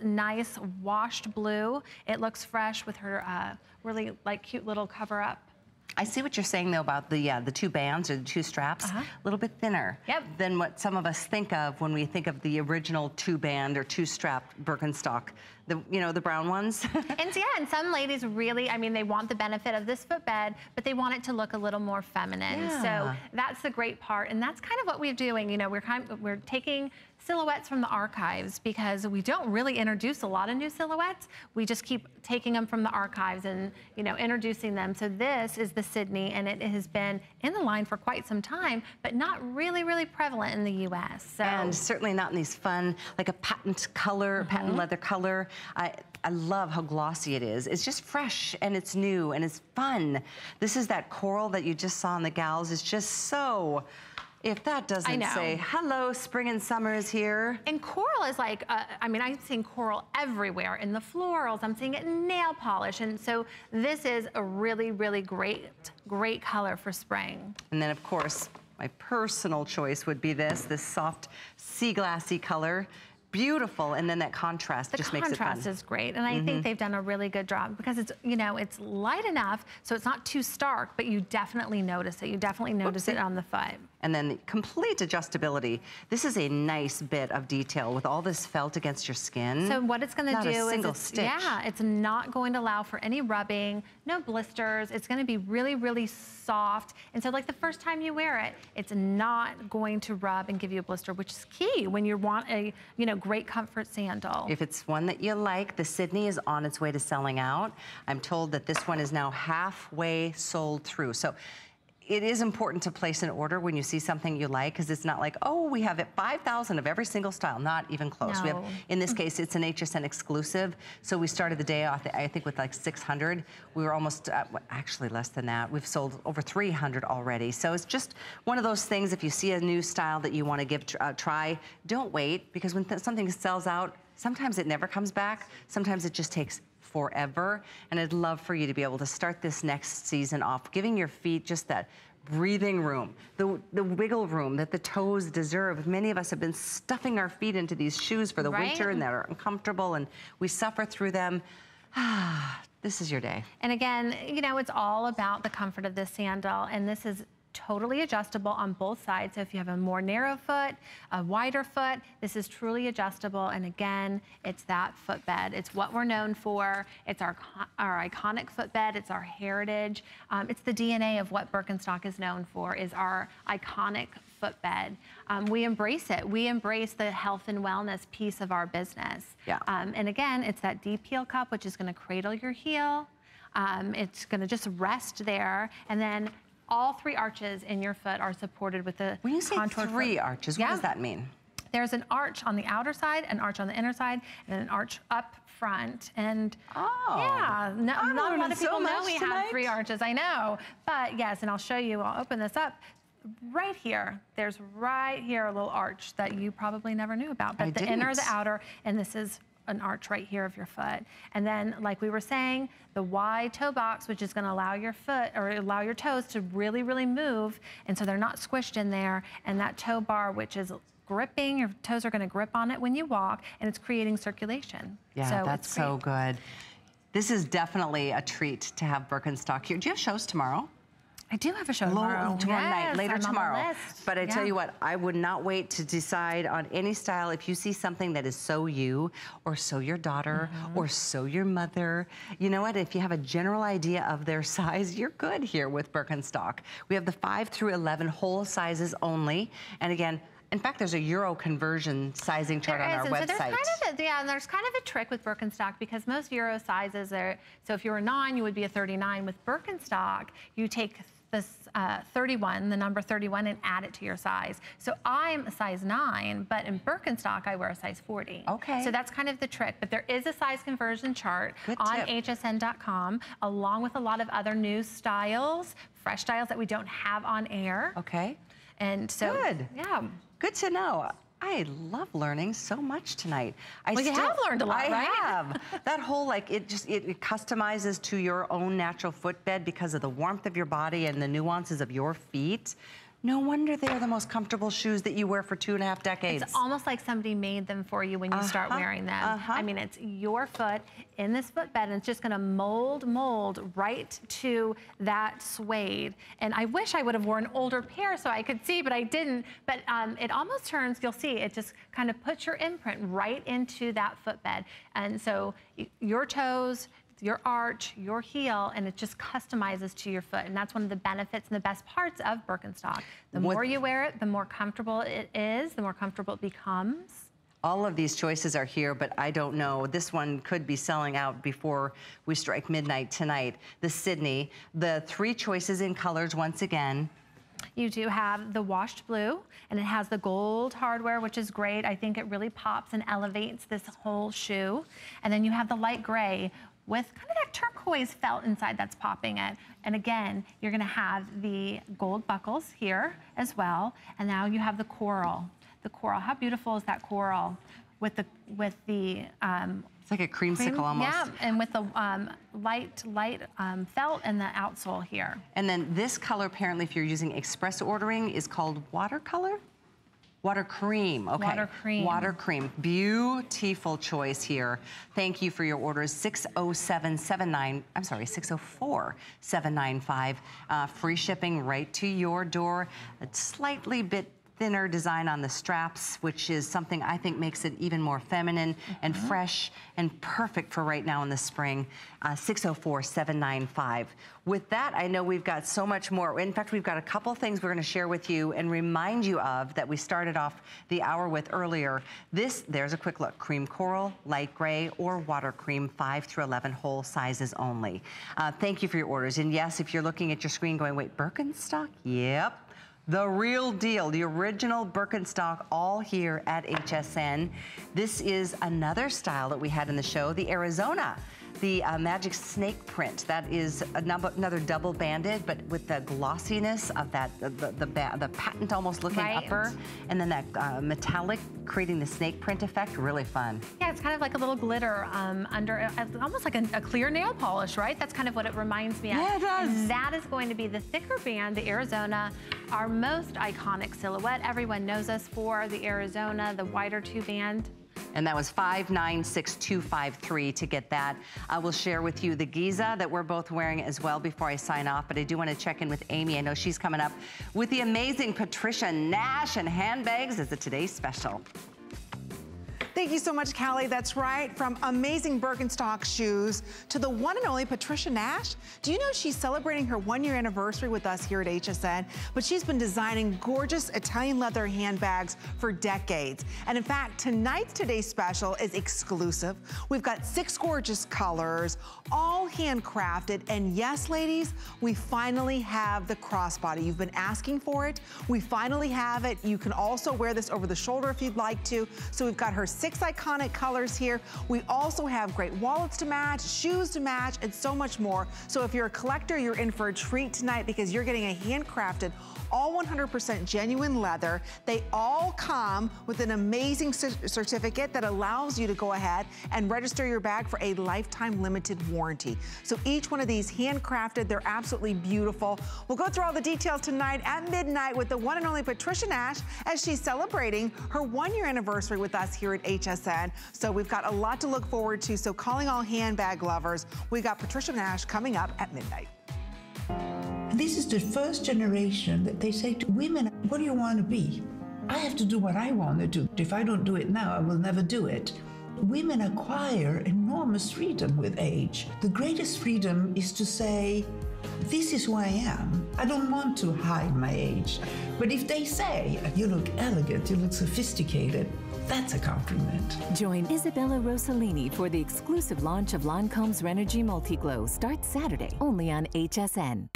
washed blue. It looks fresh with her really cute little cover up. I see what you're saying, though, about the two bands or the two straps, a little bit thinner than what some of us think of when we think of the original two-band or two-strap Birkenstock, the brown ones. And some ladies really, they want the benefit of this footbed, but they want it to look a little more feminine. So that's the great part, and that's kind of what we're doing. We're taking silhouettes from the archives because we don't really introduce a lot of new silhouettes. We just keep taking them from the archives and introducing them. So this is the Sydney, and it has been in the line for quite some time, but not really, really prevalent in the US. So. And certainly not in these fun, like a patent color, patent leather color. I love how glossy it is. It's just fresh, and it's new, and it's fun. This is that coral that you just saw in the gals. It's just so... If that doesn't say, hello, spring and summer is here. And coral is like, I'm seeing coral everywhere in the florals. I'm seeing it in nail polish. And so this is a really, really great color for spring. And then, of course, my personal choice would be this soft sea glassy color. Beautiful, and then that contrast just makes it fun. The contrast is great, and I think they've done a really good job because it's, it's light enough so it's not too stark, but you definitely notice it. You definitely notice it on the foot. And then the complete adjustability. This is a nice bit of detail with all this felt against your skin. So what it's going to do is, stitch. It's not going to allow for any rubbing, no blisters. It's going to be really, really soft. And so like the first time you wear it, it's not going to rub and give you a blister, which is key when you want a, great comfort sandal. If it's one that you like, the Sydney is on its way to selling out. I'm told that this one is now halfway sold through. So it is important to place an order when you see something you like, because it's not like, oh, we have 5,000 of every single style. Not even close. No. We have, in this case, it's an HSN exclusive. So we started the day off, I think, with like 600. We were almost, actually less than that. We've sold over 300 already. So it's just one of those things. If you see a new style that you want to give a try, don't wait, because when something sells out, sometimes it never comes back. Sometimes it just takes forever. And I'd love for you to be able to start this next season off, giving your feet just that breathing room, the wiggle room that the toes deserve. Many of us have been stuffing our feet into these shoes for the winter and they're uncomfortable and we suffer through them. This is your day. And again, you know, it's all about the comfort of this sandal, and this is totally adjustable on both sides. So if you have a more narrow foot, a wider foot, this is truly adjustable. And again, it's that footbed. It's what we're known for. It's our iconic footbed. It's our heritage. It's the DNA of what Birkenstock is known for, is our iconic footbed. We embrace it. We embrace the health and wellness piece of our business. Yeah. And again, it's that deep heel cup, which is going to cradle your heel. It's going to just rest there. And then all 3 arches in your foot are supported with the when you say contoured 3 arches, what does that mean? There's an arch on the outer side, an arch on the inner side, and an arch up front. And yeah, not a lot of people know we have 3 arches, I know. But yes, and I'll show you, I'll open this up. Right here, there's right here a little arch that you probably never knew about. But the inner, the outer, and this is an arch right here of your foot. And then, like we were saying, the wide toe box, which is gonna allow your foot, or allow your toes to really, really move, and so they're not squished in there. And that toe bar, which is gripping, your toes are gonna grip on it when you walk, and it's creating circulation. Yeah, so that's so good. This is definitely a treat to have Birkenstock here. Do you have shows tomorrow? I do have a show tomorrow. Night, later tomorrow. But I tell you what, I would not wait to decide on any style. If you see something that is so you, or so your daughter, or so your mother, you know what? If you have a general idea of their size, you're good here with Birkenstock. We have the 5 through 11 whole sizes only. And again, in fact, there's a Euro conversion sizing chart on our website. So there's and there's kind of a trick with Birkenstock, because most Euro sizes are, so if you were a 9, you would be a 39. With Birkenstock, you take this 31, the number 31, and add it to your size. So I'm a size 9, but in Birkenstock, I wear a size 40. Okay. So that's kind of the trick. But there is a size conversion chart on hsn.com, along with a lot of other new styles, fresh styles that we don't have on air. Okay. And so, yeah. Good to know. I love learning so much tonight. Well, you have learned a lot, right? I have. That whole, like, it customizes to your own natural footbed because of the warmth of your body and the nuances of your feet. No wonder they're the most comfortable shoes that you wear for 2.5 decades. It's almost like somebody made them for you when you start wearing them. I mean, it's your foot in this footbed, and it's just gonna mold right to that suede. And I wish I would have worn an older pair so I could see, but I didn't. But it almost turns, you'll see, it just kind of puts your imprint right into that footbed. And so your toes, your arch, your heel, and it just customizes to your foot. And that's one of the benefits and the best parts of Birkenstock. The more you wear it, the more comfortable it is, the more comfortable it becomes. All of these choices are here, but I don't know. This one could be selling out before we strike midnight tonight. The Sydney, the 3 choices in colors once again. You do have the washed blue, and it has the gold hardware, which is great. I think it really pops and elevates this whole shoe. And then you have the light gray with kind of that turquoise felt inside that's popping it. And again, you're gonna have the gold buckles here as well. And now you have the coral. The coral, how beautiful is that coral? With the it's like a creamsicle almost. Yeah, and with the light felt and the outsole here. And then this color, apparently, if you're using express ordering, is called watercolor? Water cream, okay. Water cream. Water cream, beautiful choice here. Thank you for your orders. 604-795. Free shipping right to your door. A slightly bit thinner design on the straps, which is something I think makes it even more feminine and fresh and perfect for right now in the spring. 604-795. With that, I know we've got so much more. In fact, we've got a couple things we're going to share with you and remind you of that we started off the hour with earlier. There's a quick look. Cream coral, light gray, or water cream, 5 through 11 whole sizes only. Thank you for your orders. And yes, if you're looking at your screen going, wait, Birkenstock? Yep. The real deal, the original Birkenstock, all here at HSN. This is another style that we had in the show, the Arizona. the Magic snake print. That is another double banded, but with the glossiness of that, the patent almost looking upper, and then that metallic creating the snake print effect, really fun. Yeah, it's kind of like a little glitter under, almost like a clear nail polish, right? That's kind of what it reminds me of. Yeah, it does. And that is going to be the thicker band, the Arizona, our most iconic silhouette. Everyone knows us for the Arizona, the wider 2-band. And that was 596253 to get that. I will share with you the Giza that we're both wearing as well before I sign off, but I do want to check in with Amy. I know she's coming up with the amazing Patricia Nash and handbags as a today's special. Thank you so much, Callie. That's right. From amazing Birkenstock shoes to the one and only Patricia Nash. Do you know she's celebrating her 1-year anniversary with us here at HSN? But she's been designing gorgeous Italian leather handbags for decades. And in fact, today's special is exclusive. We've got 6 gorgeous colors, all handcrafted. And yes, ladies, we finally have the crossbody. You've been asking for it. We finally have it. You can also wear this over the shoulder if you'd like to. So we've got her 6 iconic colors here. We also have great wallets to match, shoes to match, and so much more. So if you're a collector, you're in for a treat tonight because you're getting a handcrafted, all 100% genuine leather. They all come with an amazing certificate that allows you to go ahead and register your bag for a lifetime limited warranty. So each one of these handcrafted, they're absolutely beautiful. We'll go through all the details tonight at midnight with the one and only Patricia Nash as she's celebrating her 1-year anniversary with us here at HSN. So we've got a lot to look forward to. So calling all handbag lovers, we got Patricia Nash coming up at midnight. This is the first generation that they say to women, what do you want to be? I have to do what I want to do. If I don't do it now, I will never do it. Women acquire enormous freedom with age. The greatest freedom is to say, this is who I am. I don't want to hide my age. But if they say, you look elegant, you look sophisticated, that's a compliment. Join Isabella Rossellini for the exclusive launch of Lancome's Renergy Multi-Glow. Starts Saturday, only on HSN.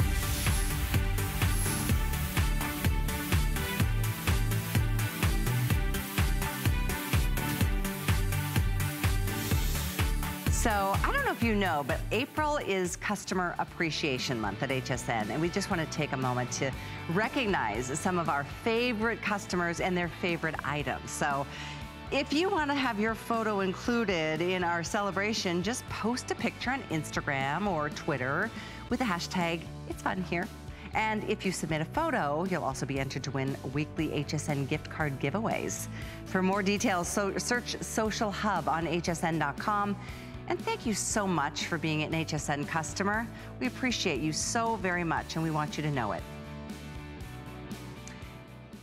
So I don't know if you know, but April is Customer Appreciation Month at HSN, and we just want to take a moment to recognize some of our favorite customers and their favorite items. So if you want to have your photo included in our celebration, just post a picture on Instagram or Twitter with the hashtag It's Fun Here. And if you submit a photo, you'll also be entered to win weekly HSN gift card giveaways. For more details, search Social Hub on hsn.com. And thank you so much for being an HSN customer. We appreciate you so very much, and we want you to know it.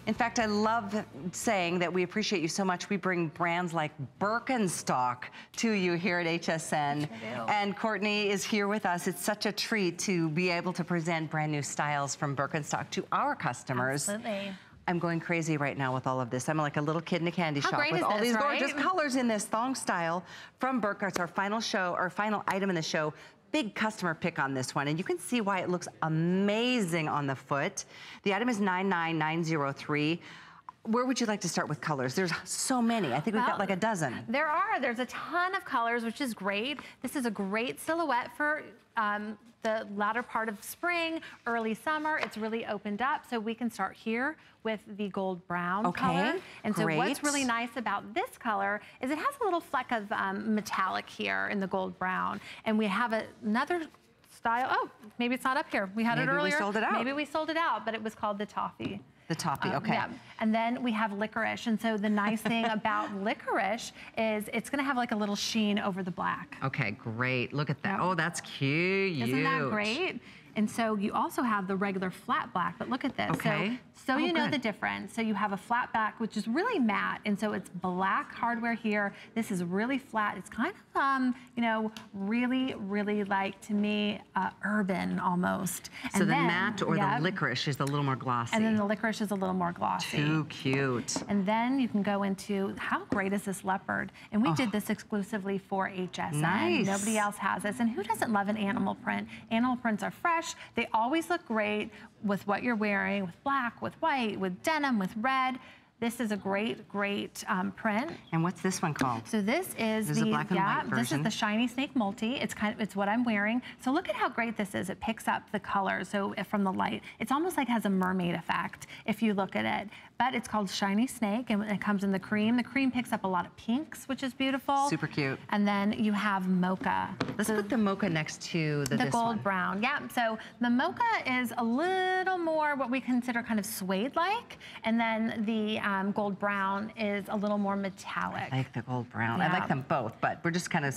In fact, I love saying that we appreciate you so much. We bring brands like Birkenstock to you here at HSN. And Courtney is here with us. It's such a treat to be able to present brand new styles from Birkenstock to our customers. Absolutely. I'm going crazy right now with all of this. I'm like a little kid in a candy shop with all these gorgeous colors in this thong style from Birkenstock. It's our final show, our final item in the show. Big customer pick on this one, and you can see why it looks amazing on the foot. The item is 99903. Where would you like to start with colors? There's so many. I think we've got like a dozen. There's a ton of colors, which is great. This is a great silhouette for the latter part of spring, early summer. It's really opened up, so we can start here with the gold brown color. And so what's really nice about this color is it has a little fleck of metallic here in the gold brown. And we have another style. Oh, maybe it's not up here. We had it earlier. Maybe we sold it out. Maybe we sold it out, but it was called the toffee. The toffee, okay. Yeah. And then we have licorice. And so the nice thing about licorice is it's gonna have like a little sheen over the black. Okay, great. Look at that. Oh, that's cute. Isn't that great? And so you also have the regular flat black, but look at this. Okay. So you know the difference. So you have a flat back, which is really matte, and so it's black hardware here. This is really flat. It's kind of, you know, really, really like, to me, urban almost. So the matte or the licorice is a little more glossy. And then the licorice is a little more glossy. Too cute. And then you can go into, how great is this leopard? And we did this exclusively for HSN. Nice. Nobody else has this. And who doesn't love an animal print? Animal prints are fresh. They always look great with what you're wearing, with black, with white, with denim, with red. This is a great print. And what's this one called? So this is the black and white version. This is the Shiny Snake Multi. It's what I'm wearing. So look at how great this is. It picks up the color. So from the light, it's almost like has a mermaid effect if you look at it. But it's called Shiny Snake, and it comes in the cream. The cream picks up a lot of pinks, which is beautiful. Super cute. And then you have Mocha. Let's put the Mocha next to the gold brown. Yeah. So the Mocha is a little more what we consider kind of suede-like, and then the gold brown is a little more metallic. I like the gold brown. Yeah. I like them both, but we're just kind of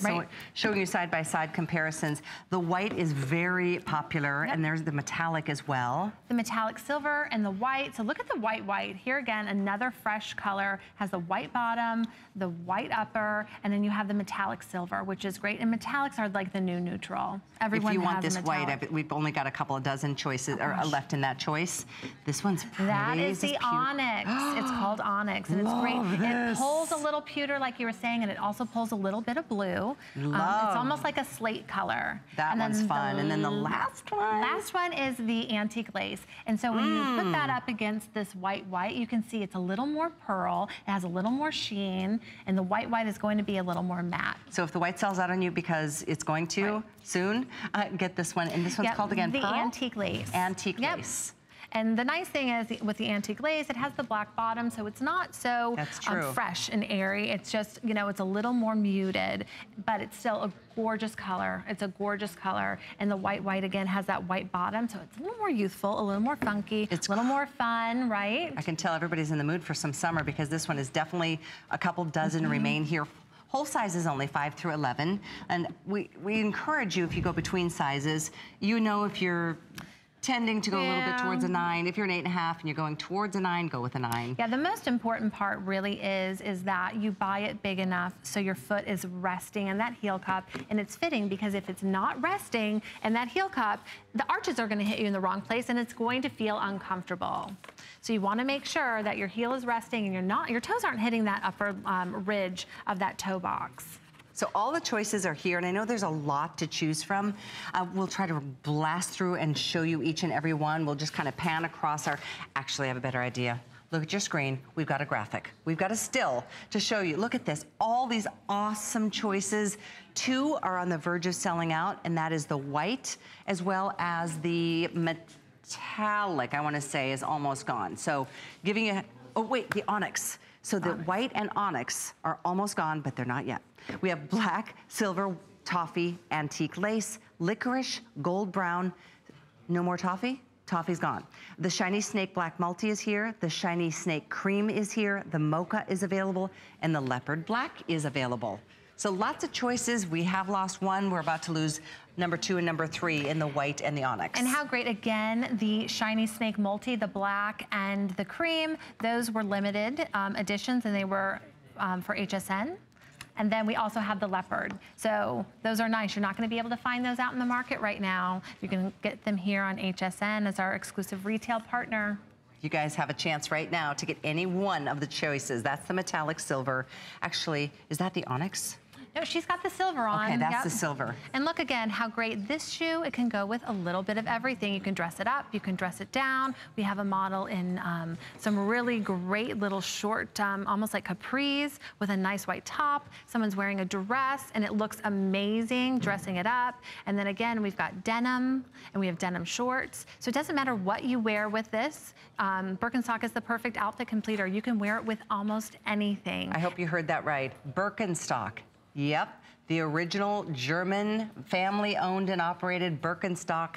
showing you side-by-side comparisons. The white is very popular, and there's the metallic as well. The metallic silver and the white. So look at the white. Here again, another fresh color. Has the white bottom, the white upper, and then you have the metallic silver, which is great. And metallics are like the new neutral. Everyone if you has want this white, we've only got a couple of dozen choices left in that choice. This one's pretty. That is the onyx. It's called onyx, and it's great. It pulls a little pewter, like you were saying, and it also pulls a little bit of blue. It's almost like a slate color. That one's fun. And then the last one? Last one is the antique lace. And so when you put that up against this white, you can see it's a little more pearl. It has a little more sheen, and the white is going to be a little more matte. So if the white sells out on you because it's going to soon, get this one. And this one's called again, the pearl? Antique lace. Antique lace. And the nice thing is with the antique lace, it has the black bottom, so it's not so fresh and airy. It's just, you know, it's a little more muted, but it's still a gorgeous color. It's a gorgeous color. And the white again has that white bottom, so it's a little more youthful, a little more funky, it's a little more fun, right? I can tell everybody's in the mood for some summer because this one is definitely a couple dozen remain here. Whole size is only 5 through 11. And we encourage you, if you go between sizes, you know if you're tending to go a little bit towards a 9. If you're an 8.5 and you're going towards a 9, go with a 9. Yeah, the most important part really is that you buy it big enough so your foot is resting in that heel cup and it's fitting, because if it's not resting in that heel cup, the arches are gonna hit you in the wrong place and it's going to feel uncomfortable. So you wanna make sure that your heel is resting and your toes aren't hitting that upper ridge of that toe box. So all the choices are here, and I know there's a lot to choose from. We'll try to blast through and show you each and every one. We'll just kind of pan across actually I have a better idea. Look at your screen, we've got a graphic. We've got a still to show you. Look at this, all these awesome choices. 2 are on the verge of selling out, and that is the white as well as the metallic, I wanna say, is almost gone. So giving you, oh wait, the onyx. So the white and onyx are almost gone, but they're not yet. We have black, silver, toffee, antique lace, licorice, gold brown. No more toffee? Toffee's gone. The Shiny Snake Black Multi is here. The Shiny Snake Cream is here. The Mocha is available. And the Leopard Black is available. So lots of choices. We have lost one. We're about to lose number 2 and number 3 in the white and the onyx. And how great, again, the Shiny Snake Multi, the black and the cream, those were limited editions, and they were for HSN. And then we also have the Leopard. So those are nice. You're not gonna be able to find those out in the market right now. You can get them here on HSN as our exclusive retail partner. You guys have a chance right now to get any one of the choices. That's the metallic silver. Actually, is that the onyx? No, she's got the silver on. Okay, that's the silver. And look again, how great this shoe, it can go with a little bit of everything. You can dress it up, you can dress it down. We have a model in some really great little short, almost like capris with a nice white top. Someone's wearing a dress and it looks amazing dressing it up. And then again, we've got denim and we have denim shorts. So it doesn't matter what you wear with this. Birkenstock is the perfect outfit completer. You can wear it with almost anything. I hope you heard that right. Birkenstock. Yep, the original German family-owned and operated Birkenstock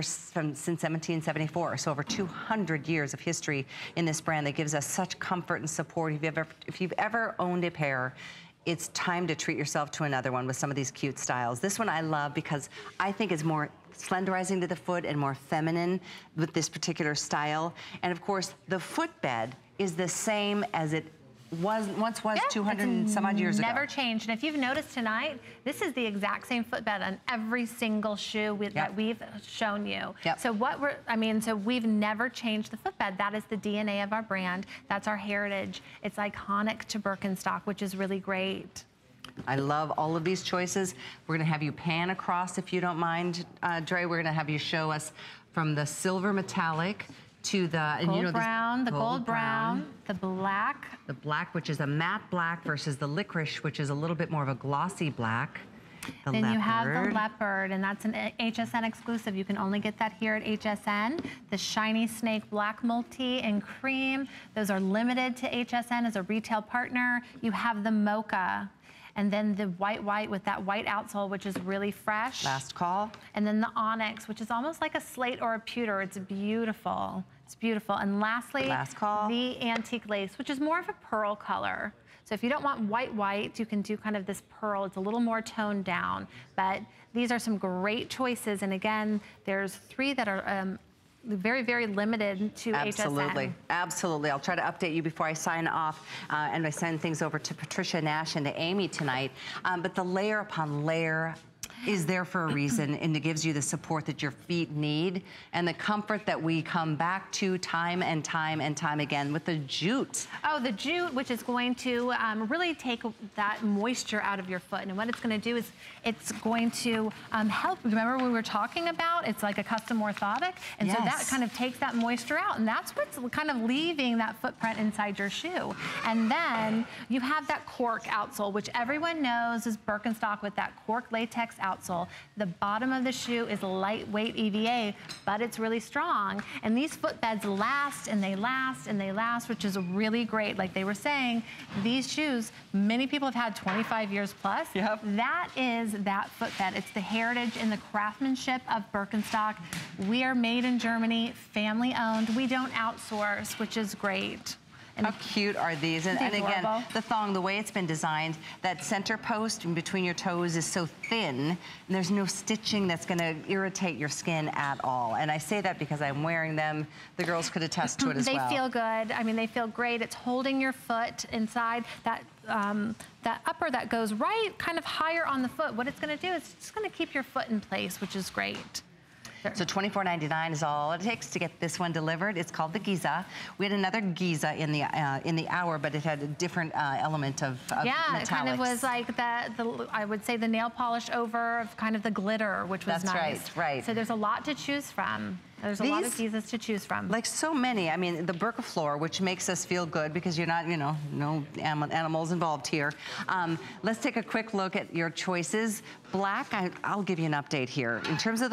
since 1774. So over 200 years of history in this brand that gives us such comfort and support. If you've ever owned a pair, it's time to treat yourself to another one with some of these cute styles. This one I love because I think it's more slenderizing to the foot and more feminine with this particular style. And of course, the footbed is the same as it once was 200 and some odd years ago. Never changed. And if you've noticed tonight, this is the exact same footbed on every single shoe that we've shown you. So so we've never changed the footbed. That is the DNA of our brand. That's our heritage. It's iconic to Birkenstock, which is really great. I love all of these choices. We're gonna have you pan across, if you don't mind, Dre. We're gonna have you show us from the silver metallic to the gold brown, the gold brown, the black. The black, which is a matte black, versus the licorice, which is a little bit more of a glossy black. The then leopard. You have the leopard, and that's an HSN exclusive. You can only get that here at HSN. The shiny snake black multi and cream. Those are limited to HSN as a retail partner. You have the Mocha. And then the white with that white outsole, which is really fresh. Last call. And then the onyx, which is almost like a slate or a pewter. It's beautiful. It's beautiful. And lastly, last call, the antique lace, which is more of a pearl color. So if you don't want white, you can do kind of this pearl. It's a little more toned down. But these are some great choices. And again, there's 3 that are very, very limited to HSN. Absolutely. I'll try to update you before I sign off and I send things over to Patricia Nash and to Amy tonight. But the layer upon layer is there for a reason, and it gives you the support that your feet need and the comfort that we come back to time and time and time again with the jute. Oh, the jute, which is going to really take that moisture out of your foot. And what it's going to do is it's going to help. Remember we were talking about, it's like a custom orthotic. And so that kind of takes that moisture out. And that's what's kind of leaving that footprint inside your shoe. And then you have that cork outsole, which everyone knows is Birkenstock with that cork latex outsole. The bottom of the shoe is lightweight EVA, but it's really strong. And these footbeds last and they last and they last, which is really great. Like they were saying, these shoes, many people have had 25 years plus. Yep. That is that footbed. It's the heritage and the craftsmanship of Birkenstock. We are made in Germany, family owned. We don't outsource, which is great. And how cute are these? And again, the thong, the way it's been designed, that center post in between your toes is so thin, and there's no stitching that's gonna irritate your skin at all. And I say that because I'm wearing them. The girls could attest to it as well. They feel good. I mean, they feel great. It's holding your foot inside. That upper that goes right kind of higher on the foot. What it's gonna do is it's gonna keep your foot in place, which is great. So $24.99 is all it takes to get this one delivered. It's called the Giza. We had another Giza in the hour, but it had a different element of metallics. It kind of was like I would say the nail polish over of kind of the glitter, which was nice. That's right. So there's a lot to choose from. There's a lot of Gizas to choose from. Like so many. I mean, the Birkafloor, which makes us feel good because you're not, no animals involved here. Let's take a quick look at your choices. Black, I'll give you an update here. In terms of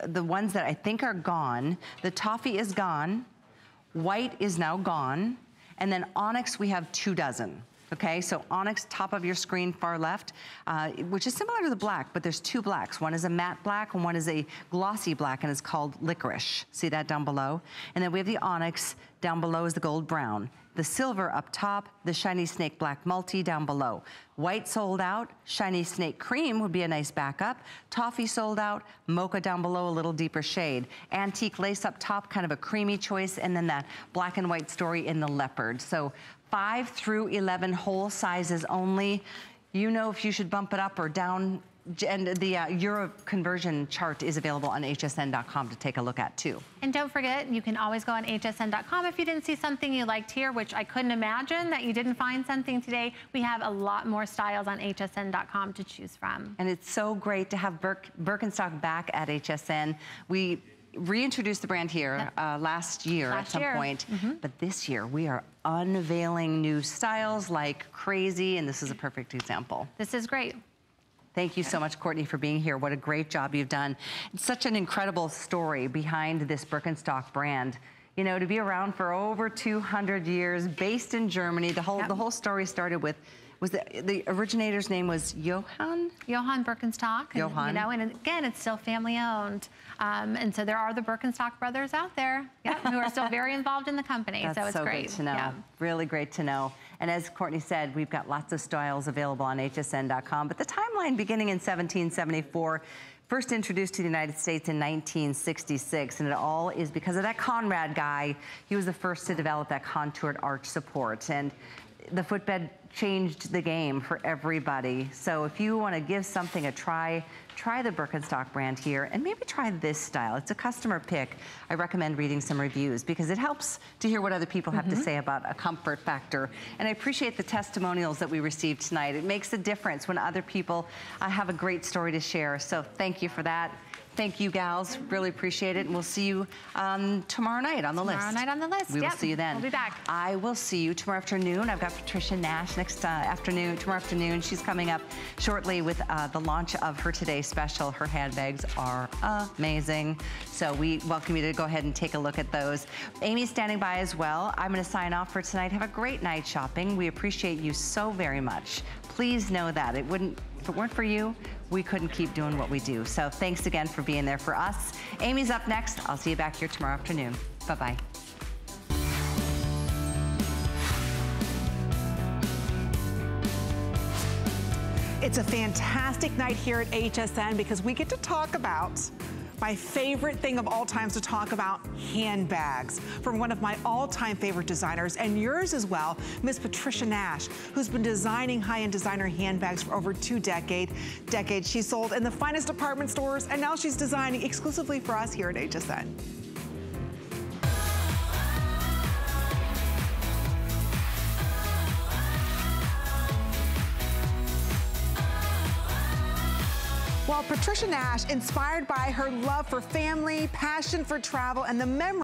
the ones that I think are gone, the toffee is gone, white is now gone, and then onyx we have 24. Okay, so onyx, top of your screen, far left, which is similar to the black, but there's 2 blacks. One is a matte black and one is a glossy black, and it's called Licorice. See that down below? And then we have the onyx, down below is the gold brown. The silver up top, the shiny snake black multi down below. White sold out, shiny snake cream would be a nice backup. Toffee sold out, mocha down below, a little deeper shade. Antique lace up top, kind of a creamy choice, and then that black and white story in the leopard. So 5 through 11 whole sizes only. You know if you should bump it up or down, and the Euro conversion chart is available on hsn.com to take a look at too. And don't forget, you can always go on hsn.com if you didn't see something you liked here, which I couldn't imagine that you didn't find something today. We have a lot more styles on hsn.com to choose from. And it's so great to have Birkenstock back at HSN. We reintroduced the brand here last year at some point, but this year we are unveiling new styles like crazy, and this is a perfect example. This is great. Thank you so much, Courtney, for being here. What a great job you've done. It's such an incredible story behind this Birkenstock brand. You know, to be around for over 200 years, based in Germany. The whole story started with, the originator's name was Johann? Johann Birkenstock. Johann. And, and again, it's still family owned. And so there are the Birkenstock brothers out there who are still very involved in the company. That's so it's great. Great to know. Yeah. Really great to know. And as Courtney said, we've got lots of styles available on hsn.com. But the timeline beginning in 1774, first introduced to the United States in 1966, and it all is because of that Conrad guy. He was the first to develop that contoured arch support. And the footbed changed the game for everybody. So if you want to give something a try, try the Birkenstock brand here and maybe try this style. It's a customer pick. I recommend reading some reviews because it helps to hear what other people have to say about a comfort factor. And I appreciate the testimonials that we received tonight. It makes a difference when other people have a great story to share. So thank you for that. Thank you, gals. Really appreciate it. And we'll see you tomorrow night on the list. Tomorrow night on the list. We will see you then. We'll be back. I will see you tomorrow afternoon. I've got Patricia Nash tomorrow afternoon. She's coming up shortly with the launch of her Today Special. Her handbags are amazing. So we welcome you to go ahead and take a look at those. Amy's standing by as well. I'm going to sign off for tonight. Have a great night shopping. We appreciate you so very much. Please know that if it weren't for you, we couldn't keep doing what we do. So thanks again for being there for us. Amy's up next. I'll see you back here tomorrow afternoon. Bye-bye. It's a fantastic night here at HSN because we get to talk about my favorite thing of all times to talk about, handbags, from one of my all-time favorite designers, and yours as well, Miss Patricia Nash, who's been designing high-end designer handbags for over 2 decades. She's sold in the finest department stores, and now she's designing exclusively for us here at HSN. Well, Patricia Nash, inspired by her love for family, passion for travel, and the memory